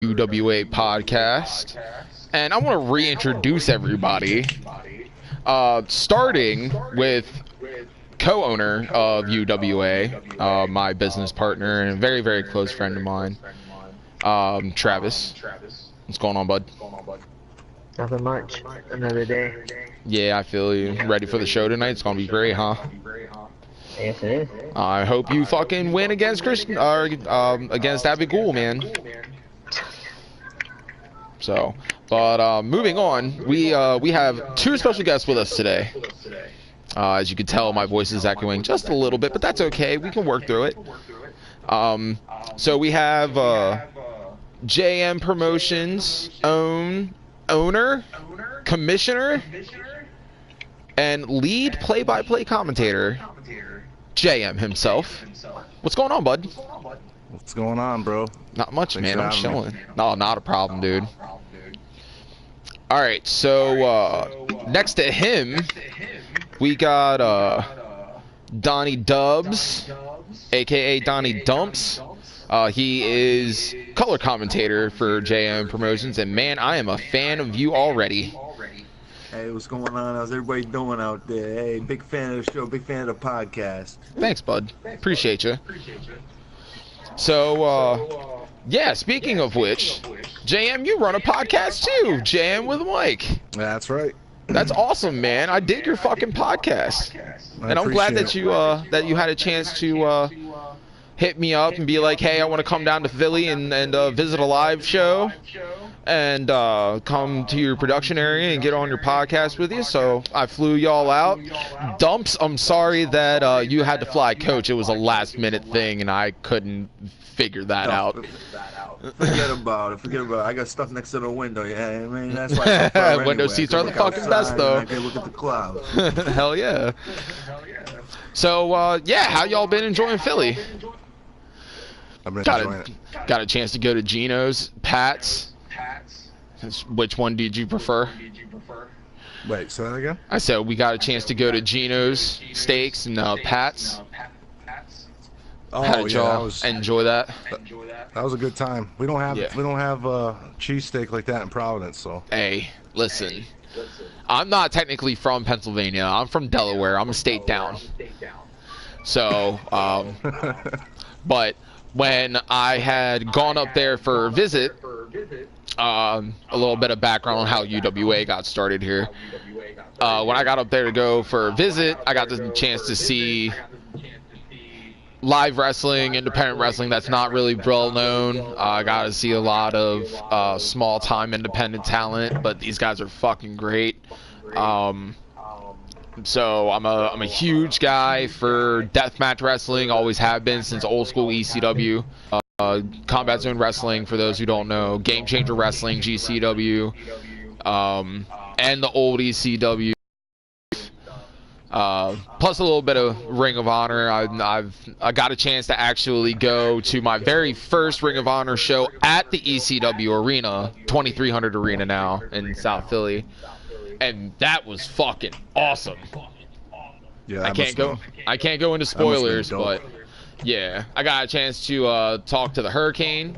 UWA Podcast, and I want to reintroduce everybody, starting with co-owner of UWA, my business partner and a very, very close friend of mine, Travis. What's going on, bud? Nothing much. Another day. Yeah, I feel you. Ready for the show tonight? It's gonna be great, huh? Yes, it is. I hope you fucking win against Christian, or against Abigail, man. So, but moving on, we have two special guests with us today. As you can tell, my voice is echoing just a little bit, but that's okay. We can work through it. So we have JM Promotions owner, commissioner, and lead play-by-play commentator, JM himself. What's going on, bud? What's going on, bro? Not much, Thanks man. I'm for having chilling. No, not a problem, dude. All right, so next to him, we got Donnie Dubs, aka Donnie Dumps. He is color commentator for JM Promotions, and man, I am a fan of you already. Hey, what's going on? How's everybody doing out there? Hey, big fan of the show, big fan of the podcast. Thanks, bud. Appreciate you. So, yeah, speaking of which, JM, you run a podcast too, JM with Mike. That's right. That's awesome, man. I dig your fucking podcast. And I'm glad that you had a chance to hit me up and be like, hey, I want to come down to Philly and visit a live show and come to your production area and get on your podcast with you. So I flew y'all out. Dumps, I'm sorry that you had to fly coach. It was a last minute thing and I couldn't figure that out. Forget about it. I got stuff next to the window. Yeah, I mean, that's why. Window seats are the fucking best, though. I can look at the clouds. Hell yeah. So, yeah, how y'all been enjoying Philly? I've been enjoying it. Got a chance to go to Geno's, Pat's. Which one did you prefer? Wait, say that again? I said we got a chance to go to Geno's Steaks and Pat's. Oh, how did y'all enjoy that? That was a good time. We don't have cheesesteak like that in Providence, so. Hey, listen. I'm not technically from Pennsylvania. I'm from Delaware. I'm a state down. So, but when I had gone up there for a visit, a little bit of background on how UWA got started here. When I got up there to go for a visit, I got the chance to see live wrestling, independent wrestling that's not really well known. I got to see a lot of small-time independent talent, but these guys are fucking great. So I'm a huge guy for deathmatch wrestling, always have been since old school ECW. Combat Zone Wrestling, for those who don't know, Game Changer Wrestling, GCW, and the old ECW. Plus a little bit of Ring of Honor. I got a chance to actually go to my very first Ring of Honor show at the ECW Arena, 2300 Arena now in South Philly, and that was fucking awesome. Yeah, I can't go into spoilers, but yeah, I got a chance to talk to the Hurricane.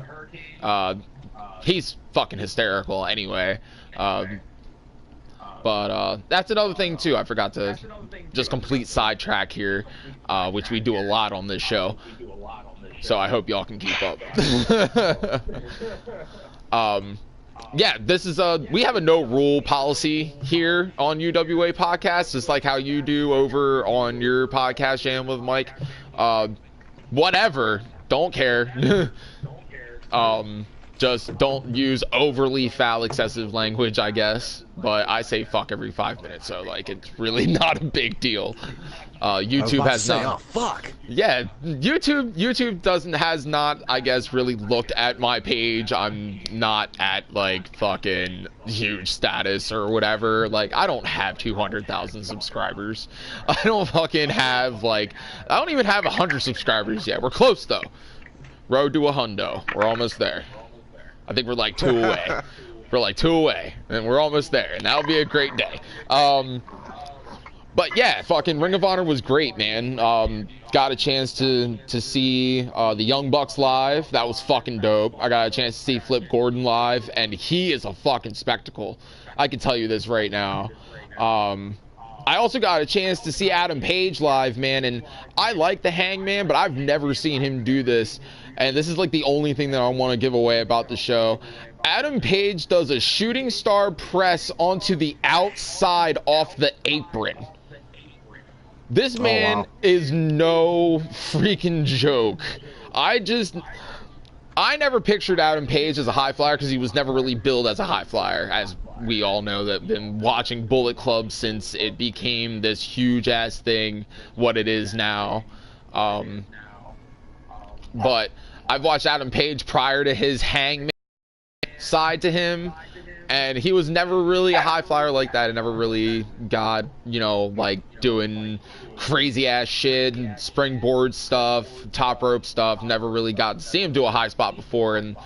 He's fucking hysterical anyway. But that's another thing, too. I forgot to just complete sidetrack here, which we do a lot on this show. So I hope y'all can keep up. Yeah, this is we have a no-rule policy here on UWA Podcast, just like how you do over on your podcast, Jam with Mike. Whatever. Don't care. Just don't use overly foul, excessive language, I guess. But I say fuck every 5 minutes, so like it's really not a big deal. YouTube has not. Oh fuck. Yeah, YouTube has not, I guess, really looked at my page. I'm not at like fucking huge status or whatever. Like I don't have 200,000 subscribers. I don't fucking have I don't even have 100 subscribers yet. We're close though. Road to a hundo. We're almost there. I think we're like 2 away. We're like 2 away, and we're almost there, and that'll be a great day. But yeah, fucking Ring of Honor was great, man. Got a chance to see the Young Bucks live. That was fucking dope. I got a chance to see Flip Gordon live, and he is a fucking spectacle. I can tell you this right now. I also got a chance to see Adam Page live, man, and I like the Hangman, but I've never seen him do this. And this is like the only thing that I want to give away about the show. Adam Page does a shooting star press onto the outside off the apron. This man is no freaking joke. I never pictured Adam Page as a high flyer because he was never really billed as a high flyer, as we all know that have been watching Bullet Club since it became this huge ass thing, what it is now. But I've watched Adam Page prior to his Hangman side to him, and he was never really a high flyer like that. It never really got, you know, like doing crazy ass shit and springboard stuff, top rope stuff. Never really got to see him do a high spot before. And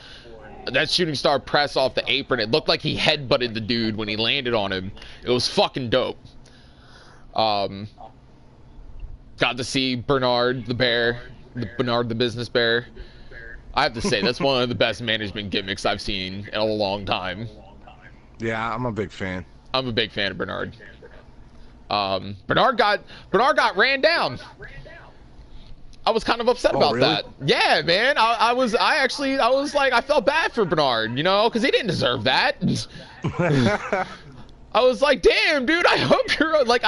that shooting star press off the apron, it looked like he headbutted the dude when he landed on him. It was fucking dope. Got to see Bernard the Bear, Bernard the Business Bear. I have to say, that's one of the best management gimmicks I've seen in a long time. Yeah, I'm a big fan. I'm a big fan of Bernard. Bernard got ran down. I was kind of upset about really? that. Yeah, man. I was like, I felt bad for Bernard, you know, because he didn't deserve that. I was like, damn, dude, I hope you're like,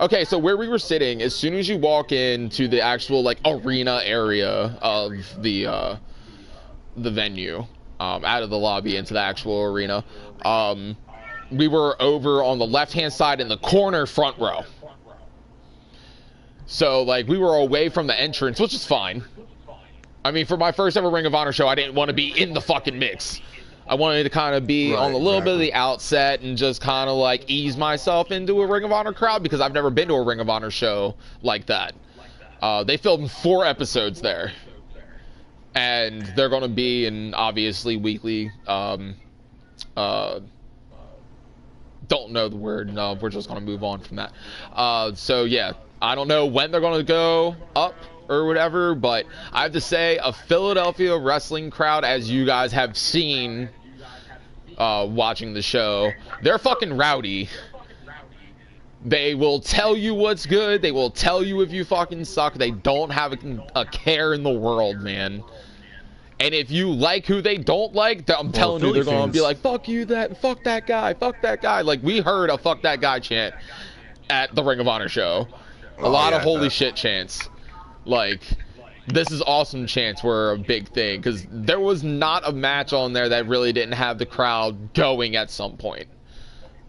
okay, so where we were sitting, as soon as you walk into the actual like arena area of the venue, out of the lobby into the actual arena, we were over on the left-hand side in the corner front row. So, like, we were away from the entrance, which is fine. I mean, for my first ever Ring of Honor show, I didn't want to be in the fucking mix. I wanted to kind of be on a little bit of the outset and just kind of, like, ease myself into a Ring of Honor crowd because I've never been to a Ring of Honor show like that. They filmed 4 episodes there. And they're going to be in, obviously, weekly, don't know the word. No, we're just going to move on from that. So, yeah, I don't know when they're going to go up or whatever, but I have to say, a Philadelphia wrestling crowd, as you guys have seen watching the show, they're fucking rowdy. They will tell you what's good. They will tell you if you fucking suck. They don't have a care in the world, man. And if you like who they don't like, I'm telling you, they're going to be like, fuck you, fuck that guy, fuck that guy. Like, we heard a fuck that guy chant at the Ring of Honor show. A lot of holy shit chants. Like, this is awesome chants were a big thing, because there was not a match on there that really didn't have the crowd going at some point.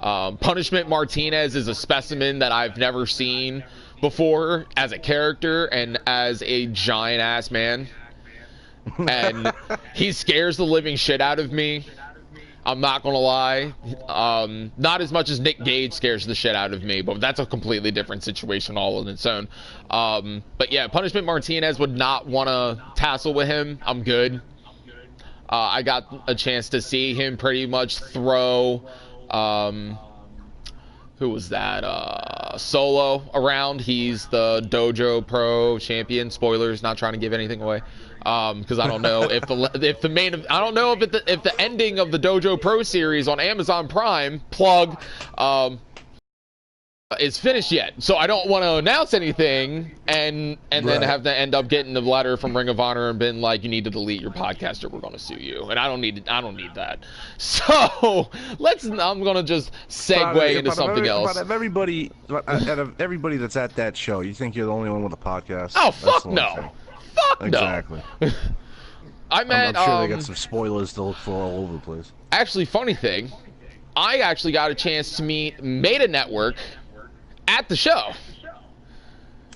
Punishment Martinez is a specimen that I've never seen before as a character and as a giant-ass man. And he scares the living shit out of me. I'm not gonna lie. Not as much as Nick Gage scares the shit out of me, but that's a completely different situation all on its own. But yeah, Punishment Martinez would not want to tassel with him. I'm good. I got a chance to see him pretty much throw who was that? Solo around. He's the Dojo Pro champion. Spoilers, not trying to give anything away. Because I don't know if the ending of the Dojo Pro series on Amazon Prime is finished yet, so I don't want to announce anything and then have to end up getting a letter from Ring of Honor and been like, you need to delete your podcast or we're going to sue you, and I don't need that. So I'm going to just segue into something else. Out of everybody that's at that show, you think you're the only one with a podcast? Oh, fuck no. Fuck no. Exactly. I'm sure they got some spoilers to look for all over the place. Actually, funny thing, I actually got a chance to meet Meta Network at the show.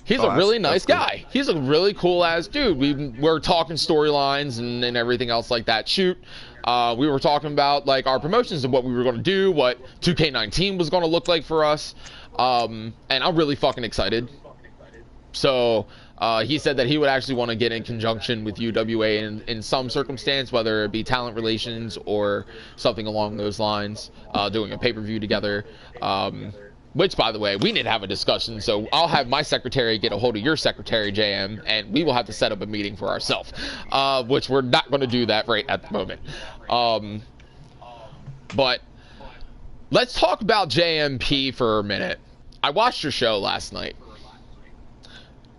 He's a really nice guy. He's a really cool ass dude. We're talking storylines and everything else like that. We were talking about like our promotions and what we were going to do, what 2K19 was going to look like for us, and I'm really fucking excited. So he said that he would actually want to get in conjunction with UWA in some circumstance, whether it be talent relations or something along those lines, doing a pay-per-view together. Which, by the way, we need to have a discussion. So I'll have my secretary get a hold of your secretary, JM, and we will have to set up a meeting for ourselves. Which we're not going to do that right at the moment. But let's talk about JMP for a minute. I watched your show last night,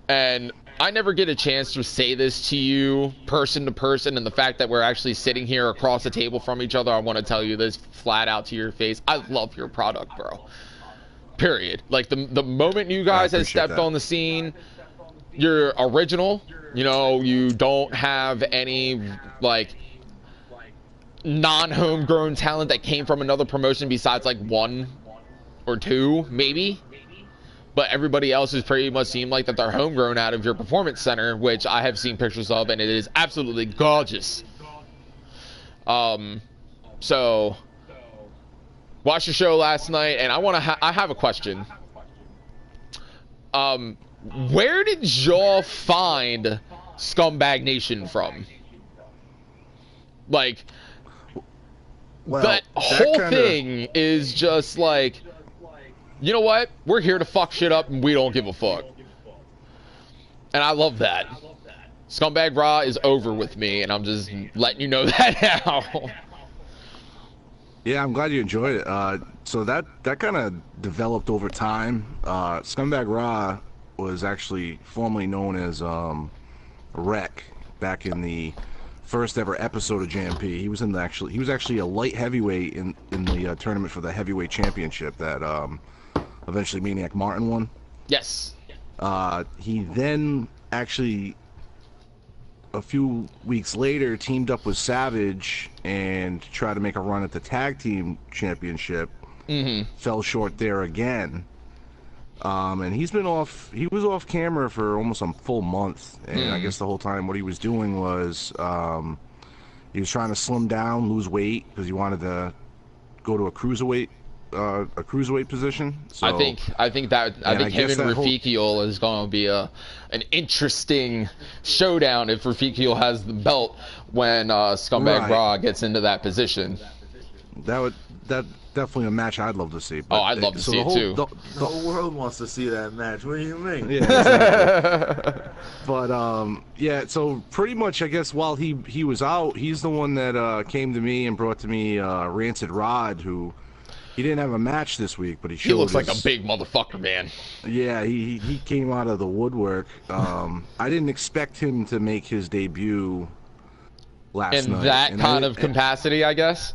and I never get a chance to say this to you person to person, and the fact that we're actually sitting here across the table from each other, I want to tell you this flat out to your face. I love your product, bro. Period. Like, the moment you guys have stepped on the scene, you're original. You know, you don't have any, like, non-homegrown talent that came from another promotion besides, like, one or two, maybe. But everybody else has pretty much seemed like that they're homegrown out of your performance center, which I have seen pictures of, and it is absolutely gorgeous. So watched the show last night, and I have a question. Where did y'all find Scumbag Nation from? Like, Well, that whole thing is just like, you know what? We're here to fuck shit up, and we don't give a fuck. And I love that. Scumbag Raw is over with me, and I'm just letting you know that now. Yeah, I'm glad you enjoyed it. So that kind of developed over time. Scumbag Raw was actually formerly known as Wreck back in the first ever episode of JMP. He was actually a light heavyweight in the tournament for the heavyweight championship that eventually Maniac Martin won. Yes. He then actually, a few weeks later, teamed up with Savage and tried to make a run at the tag team championship. Fell short there again. And he was off camera for almost a full month. And I guess the whole time what he was doing was he was trying to slim down, lose weight, because he wanted to go to a cruiserweight position. So, I think him and Rafikiel is going to be an interesting showdown if Rafikiel has the belt when Scumbag Raw gets into that position. That definitely a match I'd love to see. But I'd love to see it too. The whole world wants to see that match. What do you mean? Yeah, exactly. But yeah, so pretty much I guess while he was out, he's the one that came to me and brought to me Rancid Rod, who he didn't have a match this week, but he looks like a big motherfucker, man. Yeah, he came out of the woodwork. I didn't expect him to make his debut last night. In that kind of capacity, I guess?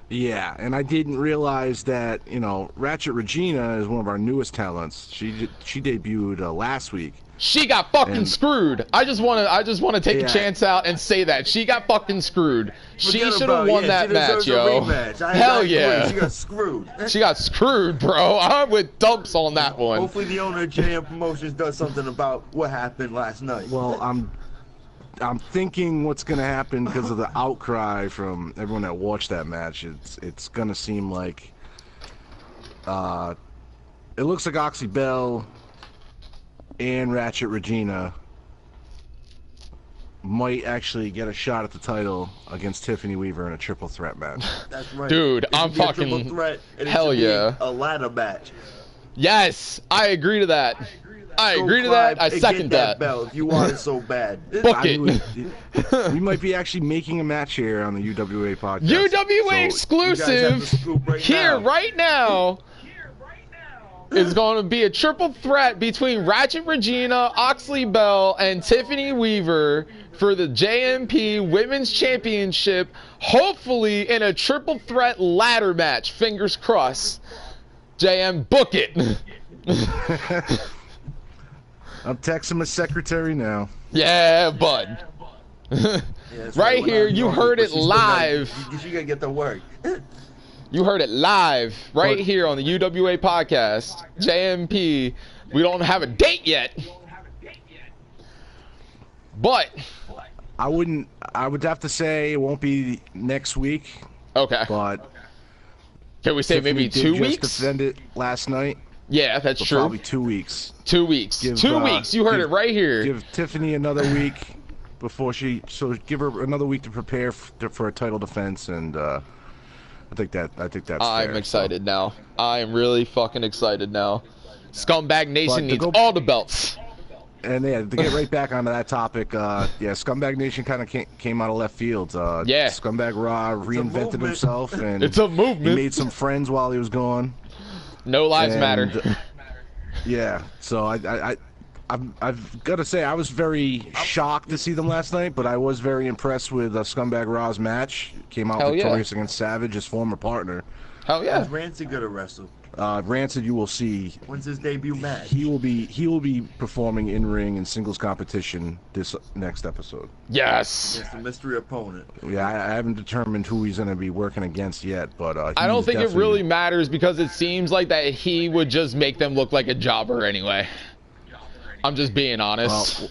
Yeah, and I didn't realize that, you know, Ratchet Regina is one of our newest talents. She debuted last week. She got fucking screwed. I just want to take a chance out and say that she got fucking screwed. She should have won that match, yo. Hell yeah. She got screwed. She got screwed, bro. I'm with Dumps on that one. Hopefully the owner of JM Promotions does something about what happened last night. Well, I'm thinking what's going to happen because of the outcry from everyone that watched that match. It's going to seem like it looks like Oxy Bell and Ratchet Regina might actually get a shot at the title against Tiffany Weaver in a triple threat match. That's right. Dude, I'm fucking hell yeah. A ladder match. Yes, I agree to that. I agree to that. I second that. Bell if you want it so bad. Book it. We might be actually making a match here on the UWA podcast. UWA exclusive here right now. Is going to be a triple threat between Ratchet Regina, Oxley Bell, and Tiffany Weaver for the JMP Women's Championship, hopefully in a triple threat ladder match. Fingers crossed. JM, book it. I'm texting my secretary now. Yeah, bud. Right here, you heard it live. You gotta get to work. You heard it live right here on the UWA Podcast. JMP. We don't have a date yet. But I would have to say it won't be next week. Okay. But can we say maybe 2 weeks? Just defended last night. Yeah, that's true. Probably 2 weeks. 2 weeks. 2 weeks. You heard it right here. Give Tiffany another week before give her another week to prepare for a title defense, and I think that's I'm fair, excited now. I am really fucking excited now. Scumbag Nation needs all the belts. And yeah, to get right back onto that topic, yeah, Scumbag Nation kind of came out of left field. Yeah. Scumbag Raw reinvented himself, and it's a movement. He made some friends while he was gone. No lives matter. Yeah, so I've got to say I was very shocked to see them last night, but I was very impressed with Scumbag Raw's match. Came out victorious against Savage, his former partner. Hell yeah! Is Rancid gonna wrestle? Rancid, you will see. When's his debut match? He will be performing in ring in singles competition this next episode. Yes. Against a mystery opponent. Yeah, I haven't determined who he's going to be working against yet, but I don't think it really matters because it seems like that he would just make them look like a jobber anyway. I'm just being honest.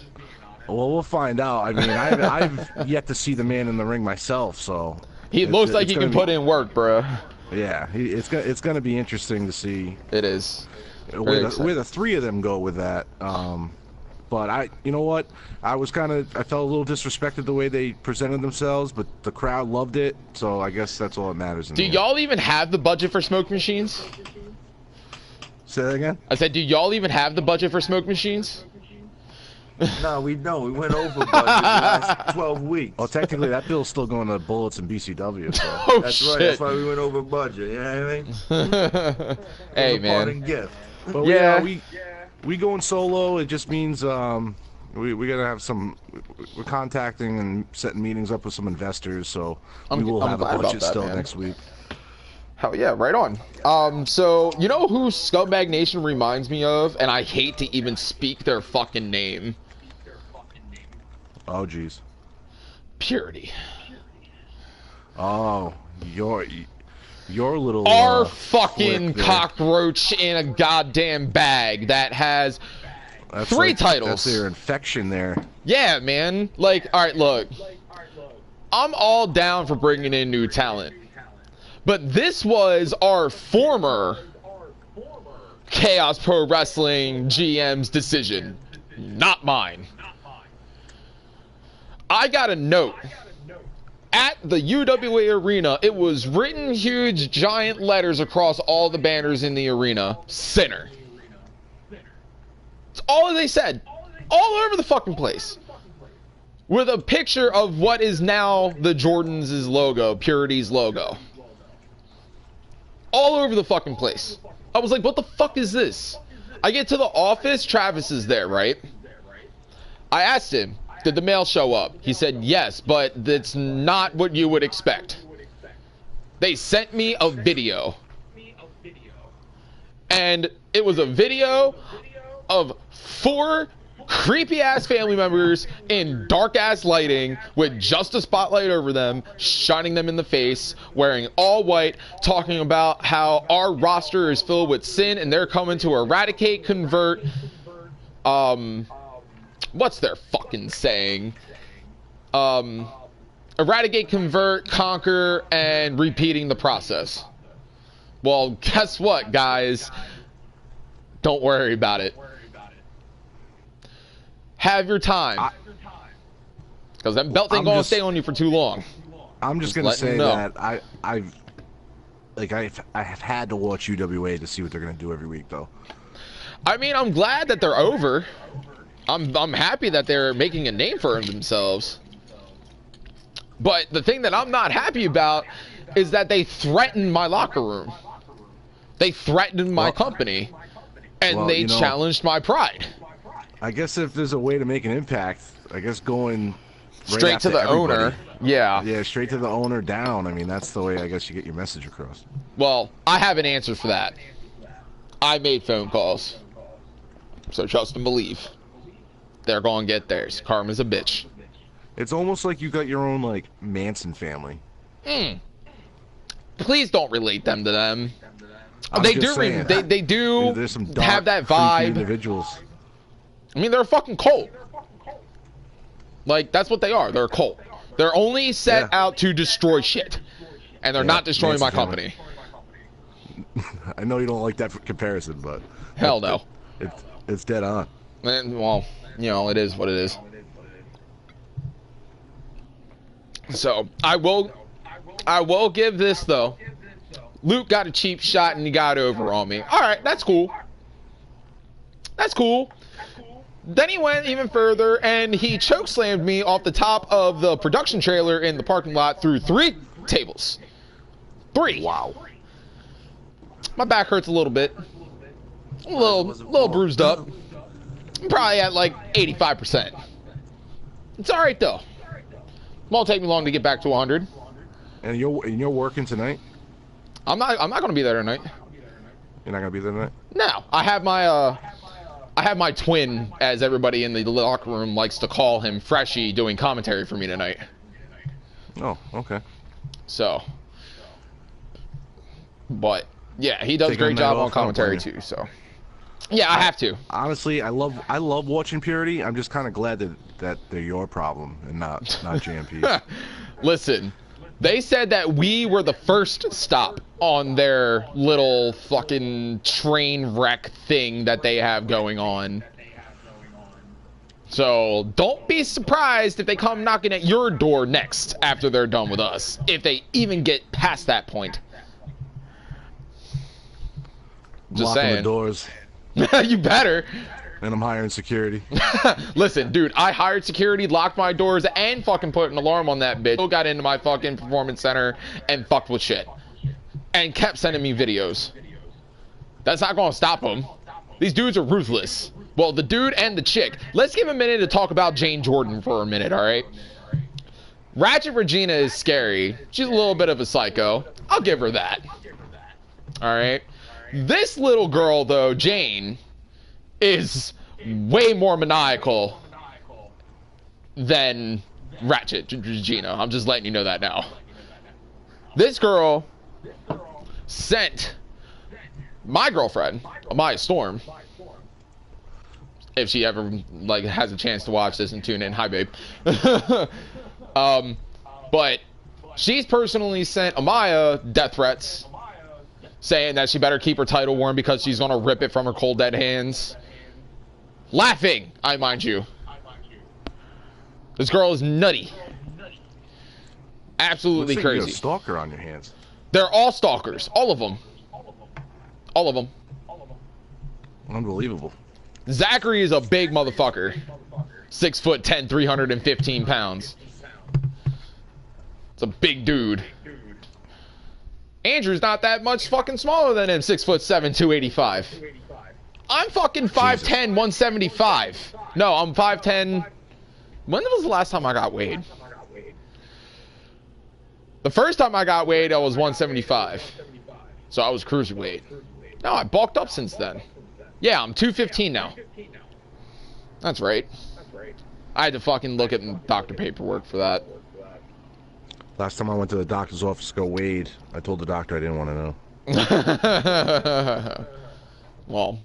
Well, we'll find out. I mean, I've yet to see the man in the ring myself, so he looks like he can put in work, bro. Yeah, it's going to be interesting to see. It is. Where the three of them go with that. But you know what? I felt a little disrespected the way they presented themselves, but the crowd loved it, so I guess that's all that matters. Do y'all even have the budget for smoke machines? Say that again? I said, do y'all even have the budget for smoke machines? No, we don't. We went over budget the last 12 weeks. Well, technically, that bill's still going to Bullets and BCW. So. Oh, that's shit. right. That's why we went over budget. You know what I mean? Hey, man. Gift. But we going solo. It just means we gotta have some. We're contacting and setting meetings up with some investors, so we will have a budget still next week. Hell yeah, right on. So you know who Scumbag Nation reminds me of, and I hate to even speak their fucking name. Oh jeez. Purity. Oh, your little our fucking cockroach in a goddamn bag that has three titles. That's their infection there. Yeah, man. Like, all right, look. I'm all down for bringing in new talent. But this was our former Chaos Pro Wrestling GM's decision, not mine. I got a note. At the UWA arena, it was written huge giant letters across all the banners in the arena. Sinner. It's all they said. All over the fucking place. With a picture of what is now the Jordan's logo, Purity's logo. All over the fucking place. I was like, what the fuck is this? I get to the office, Travis is there, right? I asked him, did the mail show up? He said, yes, but that's not what you would expect. They sent me a video. And it was a video of 4 creepy-ass family members in dark-ass lighting with just a spotlight over them, shining them in the face, wearing all white, talking about how our roster is filled with sin and they're coming to eradicate, convert, what's their fucking saying? Eradicate, convert, conquer, and repeating the process. Well, guess what, guys? Don't worry about it. Have your time. Because that belt ain't gonna stay on you for too long. I'm just gonna say that I've had to watch UWA to see what they're gonna do every week, though. I mean, I'm glad that they're over. I'm happy that they're making a name for themselves. But the thing that I'm not happy about is that they threatened my locker room. They threatened my company. And they challenged my pride. I guess if there's a way to make an impact, I guess going straight to the owner. Yeah. Yeah, straight to the owner down. I mean, that's the way I guess you get your message across. Well, I have an answer for that. I made phone calls. So trust and believe. They're going to get theirs. Karma's a bitch. It's almost like you got your own, like, Manson family. Please don't relate them to them. They do there's some dark, have that vibe. Individuals. I mean, they're a fucking cult. Like, that's what they are. They're a cult. They're only set out to destroy shit. And they're not destroying my company. I know you don't like that comparison, but... Hell no. It's dead on. And, well, you know, it is what it is. So, I will give this, though. Luke got a cheap shot and he got over on me. All right, that's cool. That's cool. Then he went even further and he chokeslammed me off the top of the production trailer in the parking lot through 3 tables. 3. Wow. My back hurts a little bit. A little bruised up. I'm probably at like 85%. It's all right though. Won't take me long to get back to 100. And you're working tonight? I'm not going to be there tonight. You're not going to be there tonight? No, I have my twin, as everybody in the locker room likes to call him, Freshie, doing commentary for me tonight. Oh, okay. So, but yeah, he does a great job on commentary too. So, yeah, I have to. Honestly, I love watching Purity. I'm just kind of glad that they're your problem and not JMP's. Listen, they said that we were the first stop on their little fucking train wreck thing that they have going on. So don't be surprised if they come knocking at your door next after they're done with us, if they even get past that point. Just Locking saying. the doors. You better. And I'm hiring security. Listen, dude, I hired security, locked my doors, and fucking put an alarm on that bitch. Got into my fucking performance center and fucked with shit. And kept sending me videos. That's not gonna stop them. These dudes are ruthless. Well, the dude and the chick. Let's give a minute to talk about Jane Jordan for a minute, alright? Ratchet Regina is scary. She's a little bit of a psycho. I'll give her that. Alright? This little girl, though, Jane, is way more maniacal than Ratchet Regina. I'm just letting you know that now. This girl sent my girlfriend, Amaya Storm, if she ever like has a chance to watch this and tune in. Hi, babe. But she's personally sent Amaya death threats, saying that she better keep her title warm because she's gonna rip it from her cold dead hands. Laughing, I mind you. This girl is nutty. Absolutely Looks like crazy. You got a stalker on your hands. They're all stalkers. All of them. All of them. Unbelievable. Zachary is a big motherfucker. 6'10", 315 pounds. It's a big dude. Andrew's not that much fucking smaller than him. 6'7", 285. I'm fucking 5'10", 175. No, I'm 5'10". When was the last time I got weighed? The first time I got weighed, I was 175. So I was cruiserweight. No, I bulked up since then. Yeah, I'm 215 now. That's right. I had to fucking look at doctor paperwork for that. Last time I went to the doctor's office to go weighed, I told the doctor I didn't want to know. Well,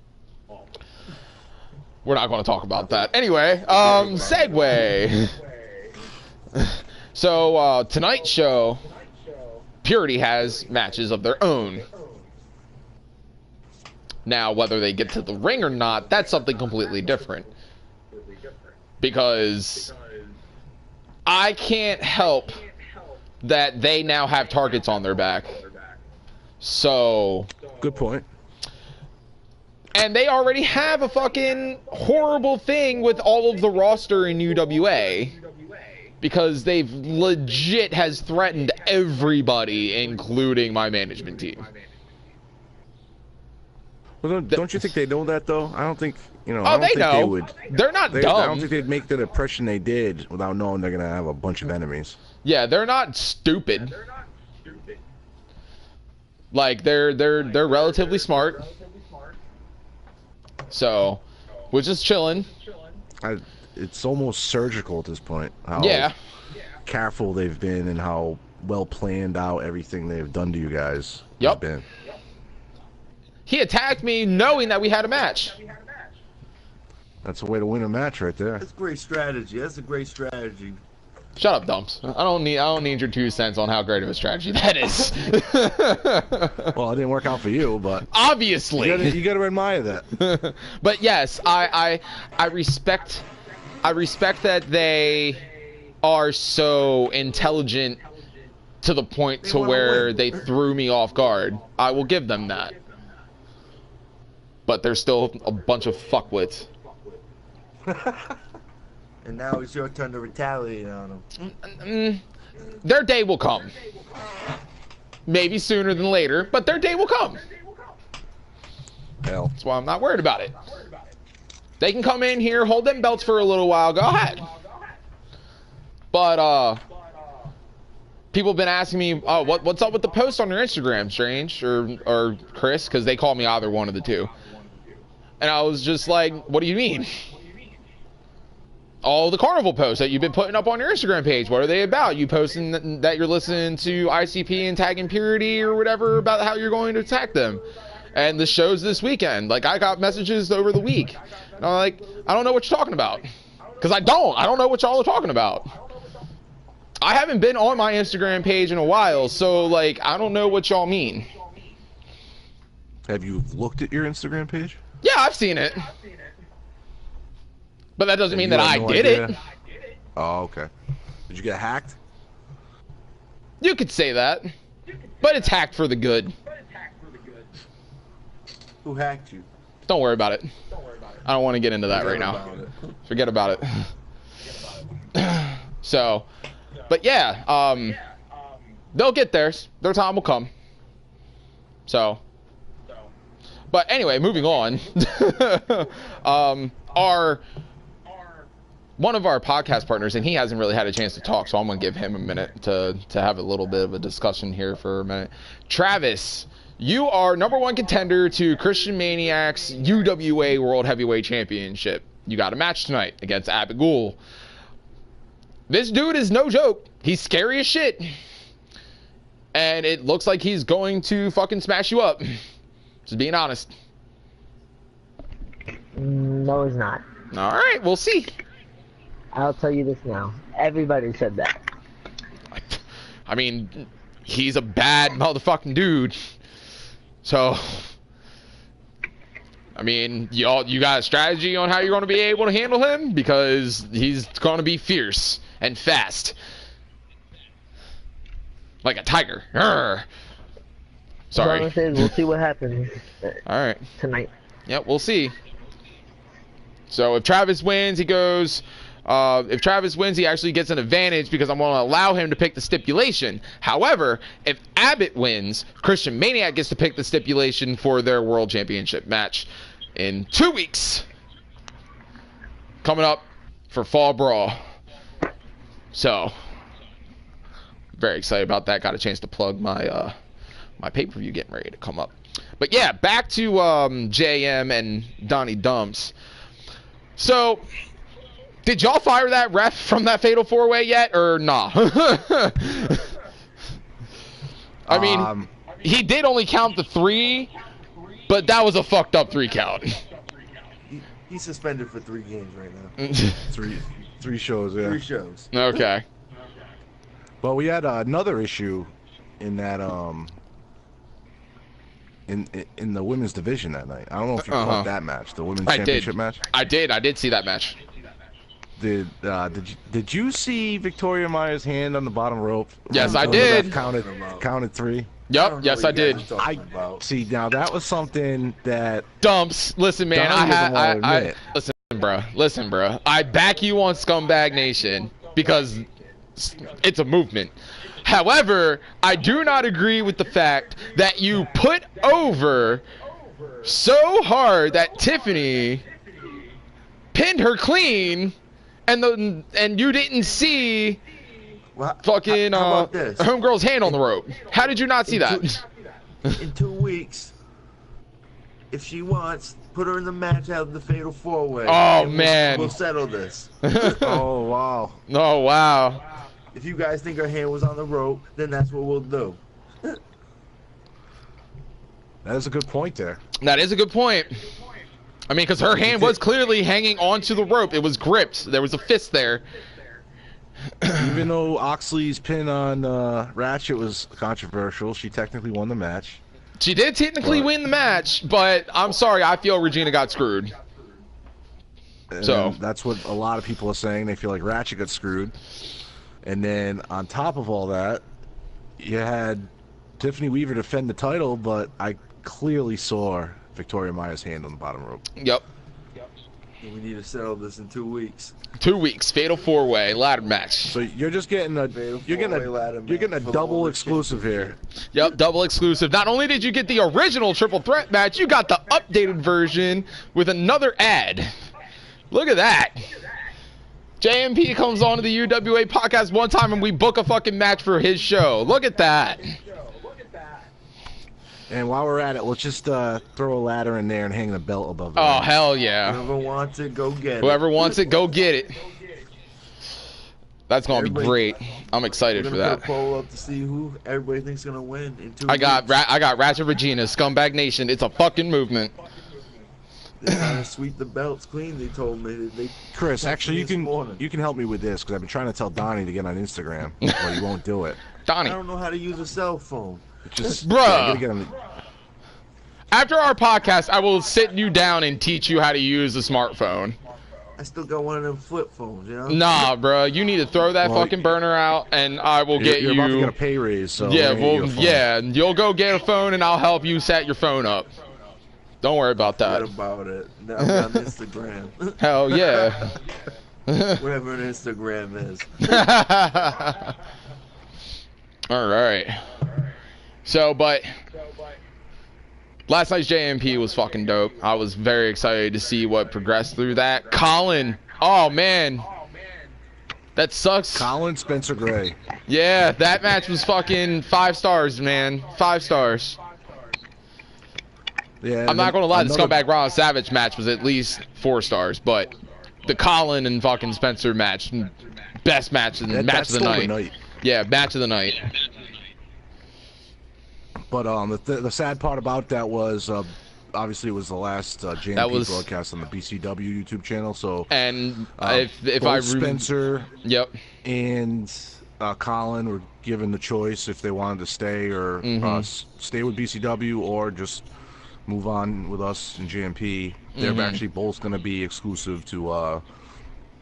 we're not going to talk about that. Anyway, segue. So, tonight's show, Purity has matches of their own. Now, whether they get to the ring or not, that's something completely different. Because I can't help that they now have targets on their back. So... Good point. And they already have a fucking horrible thing with all of the roster in UWA. Because they've legit has threatened everybody, including my management team. Well, don't you think they know that, though? I don't think, you know, Oh, I don't they think know. they would. They're not dumb. I don't think they'd make the impression they did without knowing they're going to have a bunch of enemies. Yeah, they're not stupid. Like, they're relatively smart. So, we're just chilling. It's almost surgical at this point. How Yeah. careful they've been and how well planned out everything they've done to you guys Yep. has been. He attacked me knowing that we had a match. That's a way to win a match right there. That's great strategy. That's a great strategy. Shut up, Dumps. I don't need your 2 cents on how great of a strategy that is. Well, it didn't work out for you, but Obviously. you gotta admire that. But yes, I respect that they are so intelligent to the point to where they threw me off guard. I will give them that. But they're still a bunch of fuckwits. And now it's your turn to retaliate on them. Their day will come. Maybe sooner than later, but their day will come. Hell. That's why I'm not worried about it. They can come in here, hold them belts for a little while, go ahead. But, people have been asking me, oh, what's up with the post on your Instagram, Strange, or Chris, because they call me either one of the two. And I was just like, what do you mean? All the carnival posts that you've been putting up on your Instagram page, what are they about? You posting that you're listening to ICP and tagging Purity or whatever about how you're going to attack them. And the show's this weekend. Like, I got messages over the week. And I'm like, I don't know what you're talking about. Because I don't know what y'all are talking about. I haven't been on my Instagram page in a while, so, like, I don't know what y'all mean. Have you looked at your Instagram page? Yeah, I've seen it. But that doesn't mean that I did it. Oh, okay. Did you get hacked? You could say that. But it's hacked for the good. Who hacked you? Don't worry about it. I don't want to get into that right now. Forget about it. So, but yeah, they'll get theirs. Their time will come. So, but anyway, moving on. One of our podcast partners, and he hasn't really had a chance to talk, so I'm going to give him a minute to have a little bit of a discussion here for a minute. Travis, you are #1 contender to Christian Maniac's UWA World Heavyweight Championship. You got a match tonight against Abbott Ghoul. This dude is no joke. He's scary as shit. And it looks like he's going to fucking smash you up. Just being honest. No, he's not. All right, we'll see. I'll tell you this now. Everybody said that. I mean, he's a bad motherfucking dude. So, I mean, you got a strategy on how you're going to be able to handle him? Because he's going to be fierce and fast. Like a tiger. Arrgh. Sorry. All I'm saying is we'll see what happens All right. tonight. Yeah, we'll see. So if Travis wins, he goes... if Travis wins, he actually gets an advantage because I'm going to allow him to pick the stipulation. However, if Abbott wins, Christian Maniac gets to pick the stipulation for their World Championship match in 2 weeks. Coming up for Fall Brawl. So, very excited about that. Got a chance to plug my my pay-per-view getting ready to come up. But yeah, back to JM and Donnie Dumps. So... did y'all fire that ref from that Fatal 4-Way yet, or nah? I mean, he did only count the 3, but that was a fucked up 3 count. He's suspended for 3 games right now. Three shows, yeah. 3 shows. Okay. But we had another issue in that in the women's division that night. I don't know if you caught that match, the women's championship match. I did see that match. Did you see Victoria Maya's hand on the bottom rope? Yes, I did. Counted 3. Yep, yes, I did. See, now that was something that Dumps. Listen, man, listen, bro. I back you on Scumbag Nation because it's a movement. However, I do not agree with the fact that you put over so hard that Tiffany pinned her clean, and you didn't see fucking homegirl's hand on the rope. How did you not see that? In 2 weeks, if she wants, put her in the match out of the Fatal 4-Way. Oh, man. We'll settle this. Oh, wow. Oh, wow. If you guys think her hand was on the rope, then that's what we'll do. That is a good point there. That is a good point. I mean, because her hand was clearly hanging onto the rope. It was gripped. There was a fist there. Even though Oxley's pin on Ratchet was controversial, she technically won the match. She did technically win the match, but I'm sorry. I feel Regina got screwed. So that's what a lot of people are saying. They feel like Ratchet got screwed. And then on top of all that, you had Tiffany Weaver defend the title, but I clearly saw Victoria Maya's hand on the bottom rope. Yep. We need to settle this in 2 weeks. 2 weeks, fatal 4-way ladder match. So you're just getting a double exclusive here. Yep, double exclusive. Not only did you get the original triple threat match, you got the updated version with another ad. Look at that. JMP comes on to the UWA podcast one time and we book a fucking match for his show. Look at that. And while we're at it, let's just throw a ladder in there and hang the belt above it. Oh, hell yeah. Whoever wants it, go get it. Whoever wants it, go get it. That's going to be great. I'm excited for that. Put a poll up to see who everybody thinks going to win in 2 weeks. I got Ratchet Regina, Scumbag Nation. It's a fucking movement. They're trying to sweep the belts clean, they told me. Chris, actually, you can help me with this, because I've been trying to tell Donnie to get on Instagram, but he won't do it. Donnie. I don't know how to use a cell phone. Just, bruh. After our podcast, I will sit you down and teach you how to use a smartphone. I still got one of them flip phones, you know? Nah, bro. You need to throw that fucking burner out, and I will get you. You're about to get a pay raise, so yeah. You'll go get a phone, and I'll help you set your phone up. Don't worry about that. Forget about it. Now I'm on Instagram. Hell yeah. Whatever an Instagram is. All right. So, but last night's JMP was fucking dope. I was very excited to see what progressed through that. Colin, oh man, that sucks. Colin Spencer Gray. Yeah, that match was fucking 5 stars, man. 5 stars. Yeah. I'm not gonna lie, the Scumbag Ron Savage match was at least 4 stars, but the Colin and fucking Spencer match, best match of the night. Yeah, match of the night. But the sad part about that was obviously it was the last JMP broadcast on the BCW YouTube channel. So and if I Spencer, yep, and Colin were given the choice if they wanted to stay or stay with BCW or just move on with us in JMP. They're actually both going to be exclusive to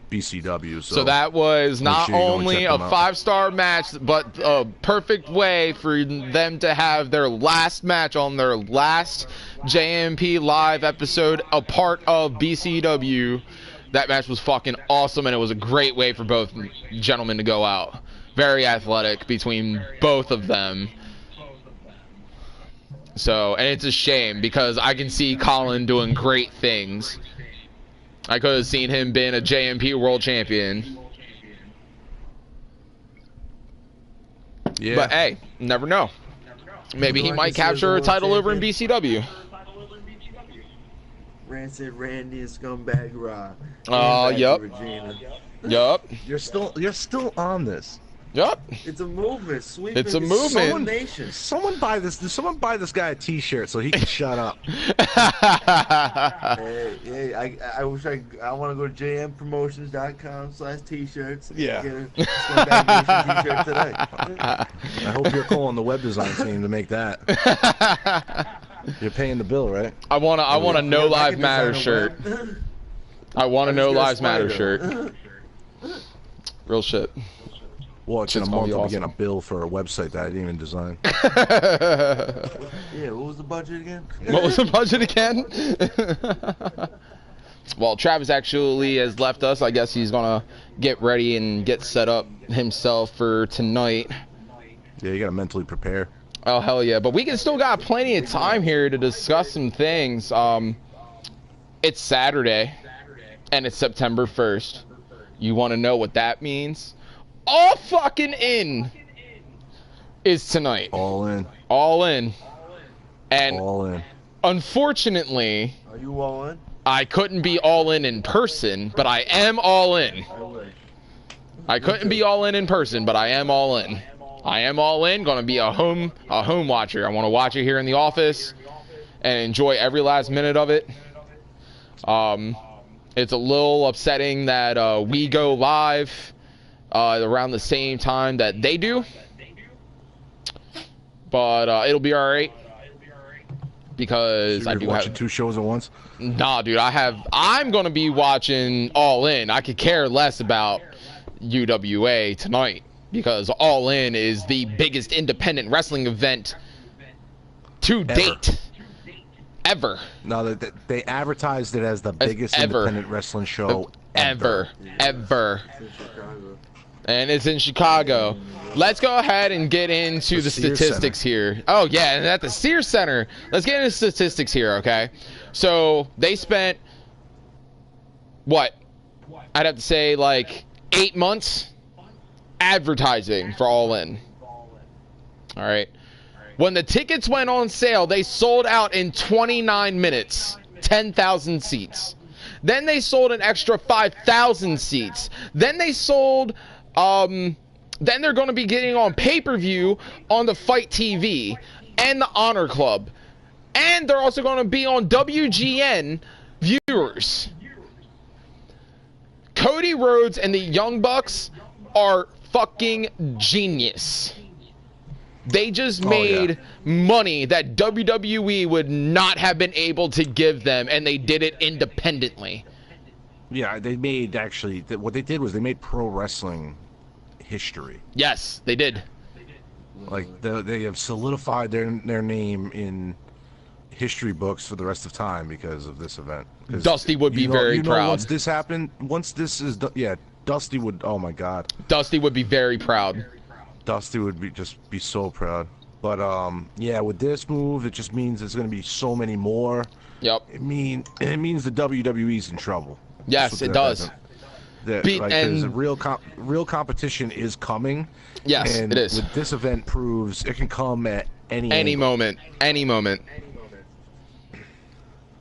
BCW. So that was not only a 5-star match, but a perfect way for them to have their last match on their last JMP live episode, a part of BCW. That match was fucking awesome, and it was a great way for both gentlemen to go out. Very athletic between both of them. So, and it's a shame because I can see Colin doing great things. I could have seen him being a JMP World Champion. Yeah. But hey, never know. Maybe he might capture a title over in BCW. Rancid Randy and Scumbag Raw. Oh, yep. Yup. You're still on this. Yup. It's a movement. Sweeping. It's a movement. Someone buy this guy a T-shirt so he can shut up. Hey, I wish I want to go to jmpromotions.com/t-shirts. Yeah. Get a Scumbag Nation T-shirt today. I hope you're calling the web design team to make that. You're paying the bill, right? I want a No Lives Matter shirt. I want a No Lives Matter shirt. Real shit. Watch in a month, I'll be getting a bill for a website that I didn't even design. Yeah, what was the budget again? What was the budget again? Well, Travis actually has left us. I guess he's gonna get ready and get set up himself for tonight. Yeah, you gotta mentally prepare. Oh, hell yeah. But we can still got plenty of time here to discuss some things. It's Saturday, and it's September 1st. You want to know what that means? All fucking in is tonight. All in. All in. And all in. Unfortunately, are you all in? I couldn't be all in person, but I am all in. I couldn't be all in person, but I am all in. I am all in. Gonna be a home watcher. I want to watch it here in the office and enjoy every last minute of it. It's a little upsetting that we go live around the same time that they do, but it'll be all right because so I do watching have 2 shows at once. Nah, dude, I'm gonna be watching All In. I could care less about UWA tonight because All In is the biggest independent wrestling event to date. Ever. No, they advertised it as the biggest independent wrestling show ever. And it's in Chicago. Let's go ahead and get into the statistics here. Oh, yeah, and at the Sears Center. Let's get into statistics here, okay? So they spent, what? I'd have to say like 8 months advertising for All In. All right. When the tickets went on sale, they sold out in 29 minutes, 10,000 seats. Then they sold an extra 5,000 seats. Then they sold, then they're going to be getting on pay-per-view on the Fight TV and the Honor Club. And they're also going to be on WGN viewers. Cody Rhodes and the Young Bucks are fucking genius. They just made money that WWE would not have been able to give them, and they did it independently. Yeah, they made, actually, what they did was they made pro wrestling history. Yes, they did. Like, they have solidified their name in history books for the rest of time because of this event. Dusty would be very proud. Once this happened, once this is, Dusty would, oh my God. Dusty would be very proud. Dusty would just be so proud. But yeah, with this move, it just means there's going to be so many more. Yep. It means the WWE's in trouble. Yes, it does. Because real competition is coming. Yes, and it is. What this event proves, it can come at any moment.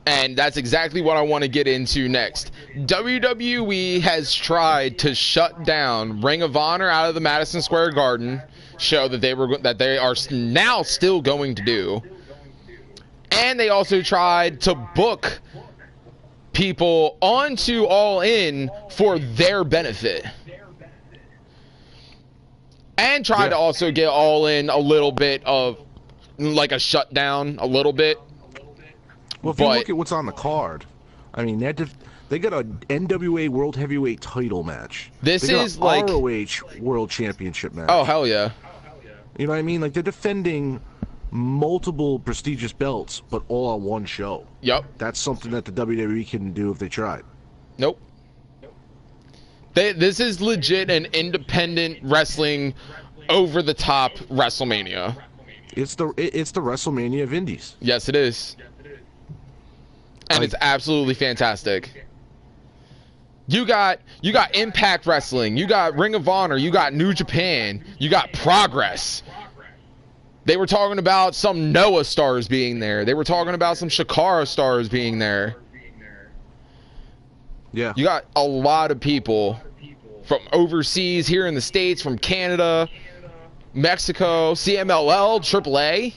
And that's exactly what I want to get into next. WWE has tried to shut down Ring of Honor out of the Madison Square Garden show that they are now still going to do. And they also tried to book people onto All In for their benefit. And tried to also get All In a little bit of like a shutdown, a little bit. Well, if you look at what's on the card, I mean, they got an NWA World Heavyweight title match. This is like ROH World Championship match. Oh, hell yeah. You know what I mean? Like, they're defending multiple prestigious belts, but all on one show. Yep. That's something that the WWE couldn't do if they tried. Nope. This is legit an independent wrestling, over-the-top WrestleMania. It's the WrestleMania of Indies. Yes, it is. And it's absolutely fantastic. You got Impact Wrestling, you got Ring of Honor, you got New Japan, you got Progress. They were talking about some Noah stars being there. They were talking about some Shakara stars being there. Yeah. You got a lot of people from overseas, here in the States, from Canada, Mexico, CMLL, AAA.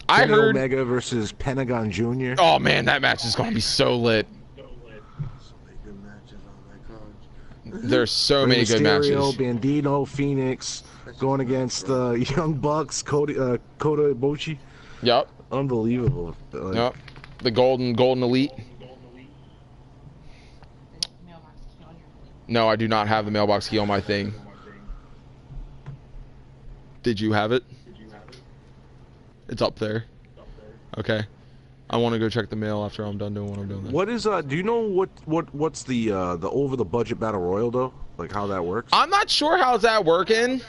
I heard Omega versus Pentagon Jr. Oh man, that match is gonna be so lit. There's so many good matches. Bandito, Phoenix, going against Young Bucks, Kota Ibushi. Yep. Unbelievable. Yep. The Golden Elite. No, I do not have the mailbox key on my thing. Did you have it? It's up there. Okay. I want to go check the mail after I'm done doing what I'm doing. What is do you know what's the over the budget battle royal though? Like how that works? I'm not sure how's that working.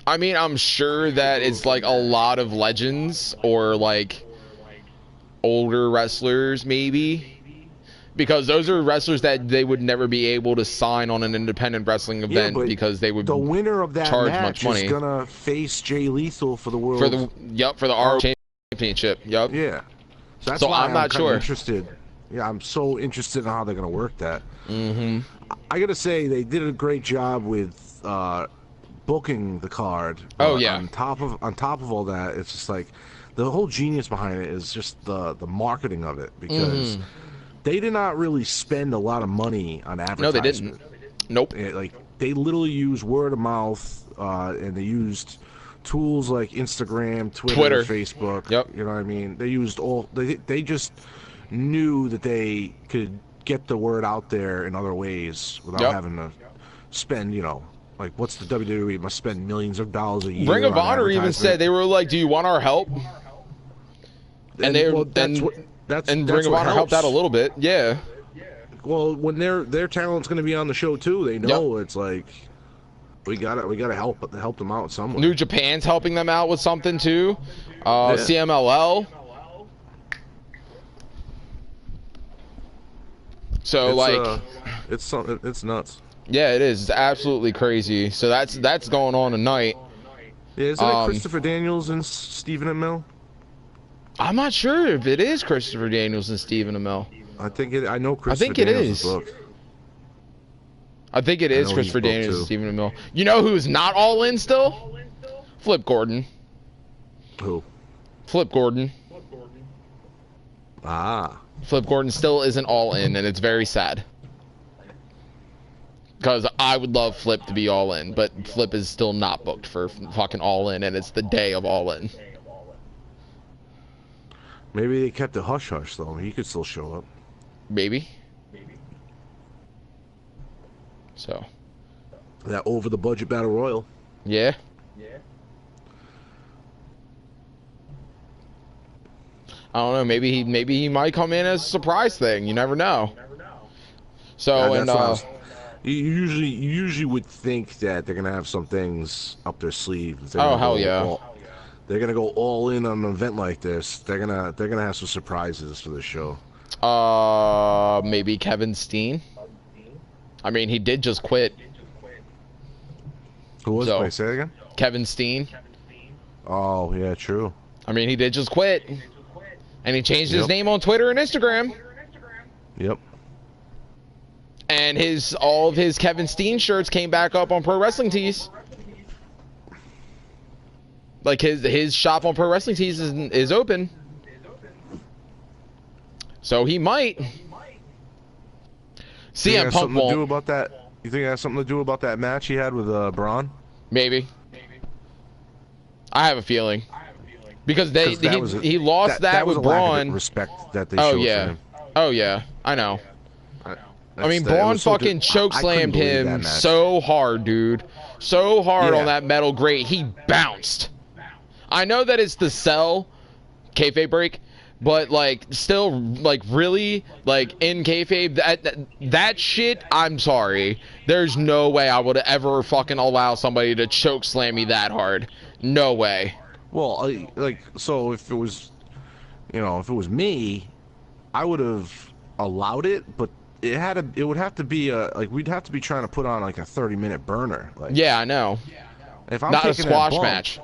I mean, I'm sure that it's like a lot of legends or like older wrestlers maybe. Because those are wrestlers that they would never be able to sign on an independent wrestling event because they would the winner of that charge match much money. Is gonna face Jay Lethal for the world. For the ROH Championship. Yep. Yeah. So that's why I'm not sure. Interested. Yeah, I'm so interested in how they're gonna work that. Mm-hmm. I gotta say they did a great job with booking the card. Oh yeah. On top of all that, it's just like the whole genius behind it is just the marketing of it because. They did not really spend a lot of money on advertising. No, they didn't. Nope. They literally used word of mouth, and they used tools like Instagram, Twitter, Facebook. Yep. You know what I mean? They used they just knew that they could get the word out there in other ways without having to spend, like, what's the WWE must spend millions of dollars a year. Ring of on Honor even said, they were like, do you want our help? And Ring of Honor helped out a little bit. Yeah. Well, when their talent's going to be on the show too, they know it's like we gotta help them out somewhere. New Japan's helping them out with something too. CMLL. So it's nuts. Yeah, it is. It's absolutely crazy. So that's going on tonight. Yeah, isn't it Christopher Daniels and Stephen Amell? I'm not sure if it is Christopher Daniels and Stephen Amell. I know Christopher Daniels is booked. I think it is Christopher Daniels and Stephen Amell. You know who's not all in still? Flip Gordon. Who? Flip Gordon. Ah. Flip Gordon still isn't all in, and it's very sad. Because I would love Flip to be all in, but Flip is still not booked for fucking all in, and it's the day of all in. Maybe they kept it hush-hush, though. He could still show up. Maybe. So. That over-the-budget Battle Royal. Yeah. I don't know. Maybe he might come in as a surprise thing. You never know. So you usually would think that they're gonna have some things up their sleeve. Oh hell yeah! They're gonna go all in on an event like this. They're gonna have some surprises for the show. Maybe Kevin Steen. I mean, he did just quit. Who was it? Say it again. Kevin Steen. Oh yeah, true. I mean, he did just quit. And he changed his name on Twitter and Instagram. Yep. And all of his Kevin Steen shirts came back up on Pro Wrestling Tees. Like his shop on Pro Wrestling Tees is open. So he might. CM Punk won't. Do about that? You think it has something to do about that match he had with Braun? Maybe. I have a feeling. Because he lost that with Braun. Respect that they showed for him. Oh yeah, I know. I mean, Braun fucking chokeslammed him so hard, dude. So hard on that metal grate, he bounced. I know that it's the Cell kayfabe break, but like still, like really, like in kayfabe, that shit. I'm sorry. There's no way I would ever fucking allow somebody to chokeslam me that hard. No way. Well, so if it was, if it was me, I would have allowed it, but it would have to be we'd have to be trying to put on like a 30-minute burner. Yeah, I know. If I'm not a taking squash that bump, match.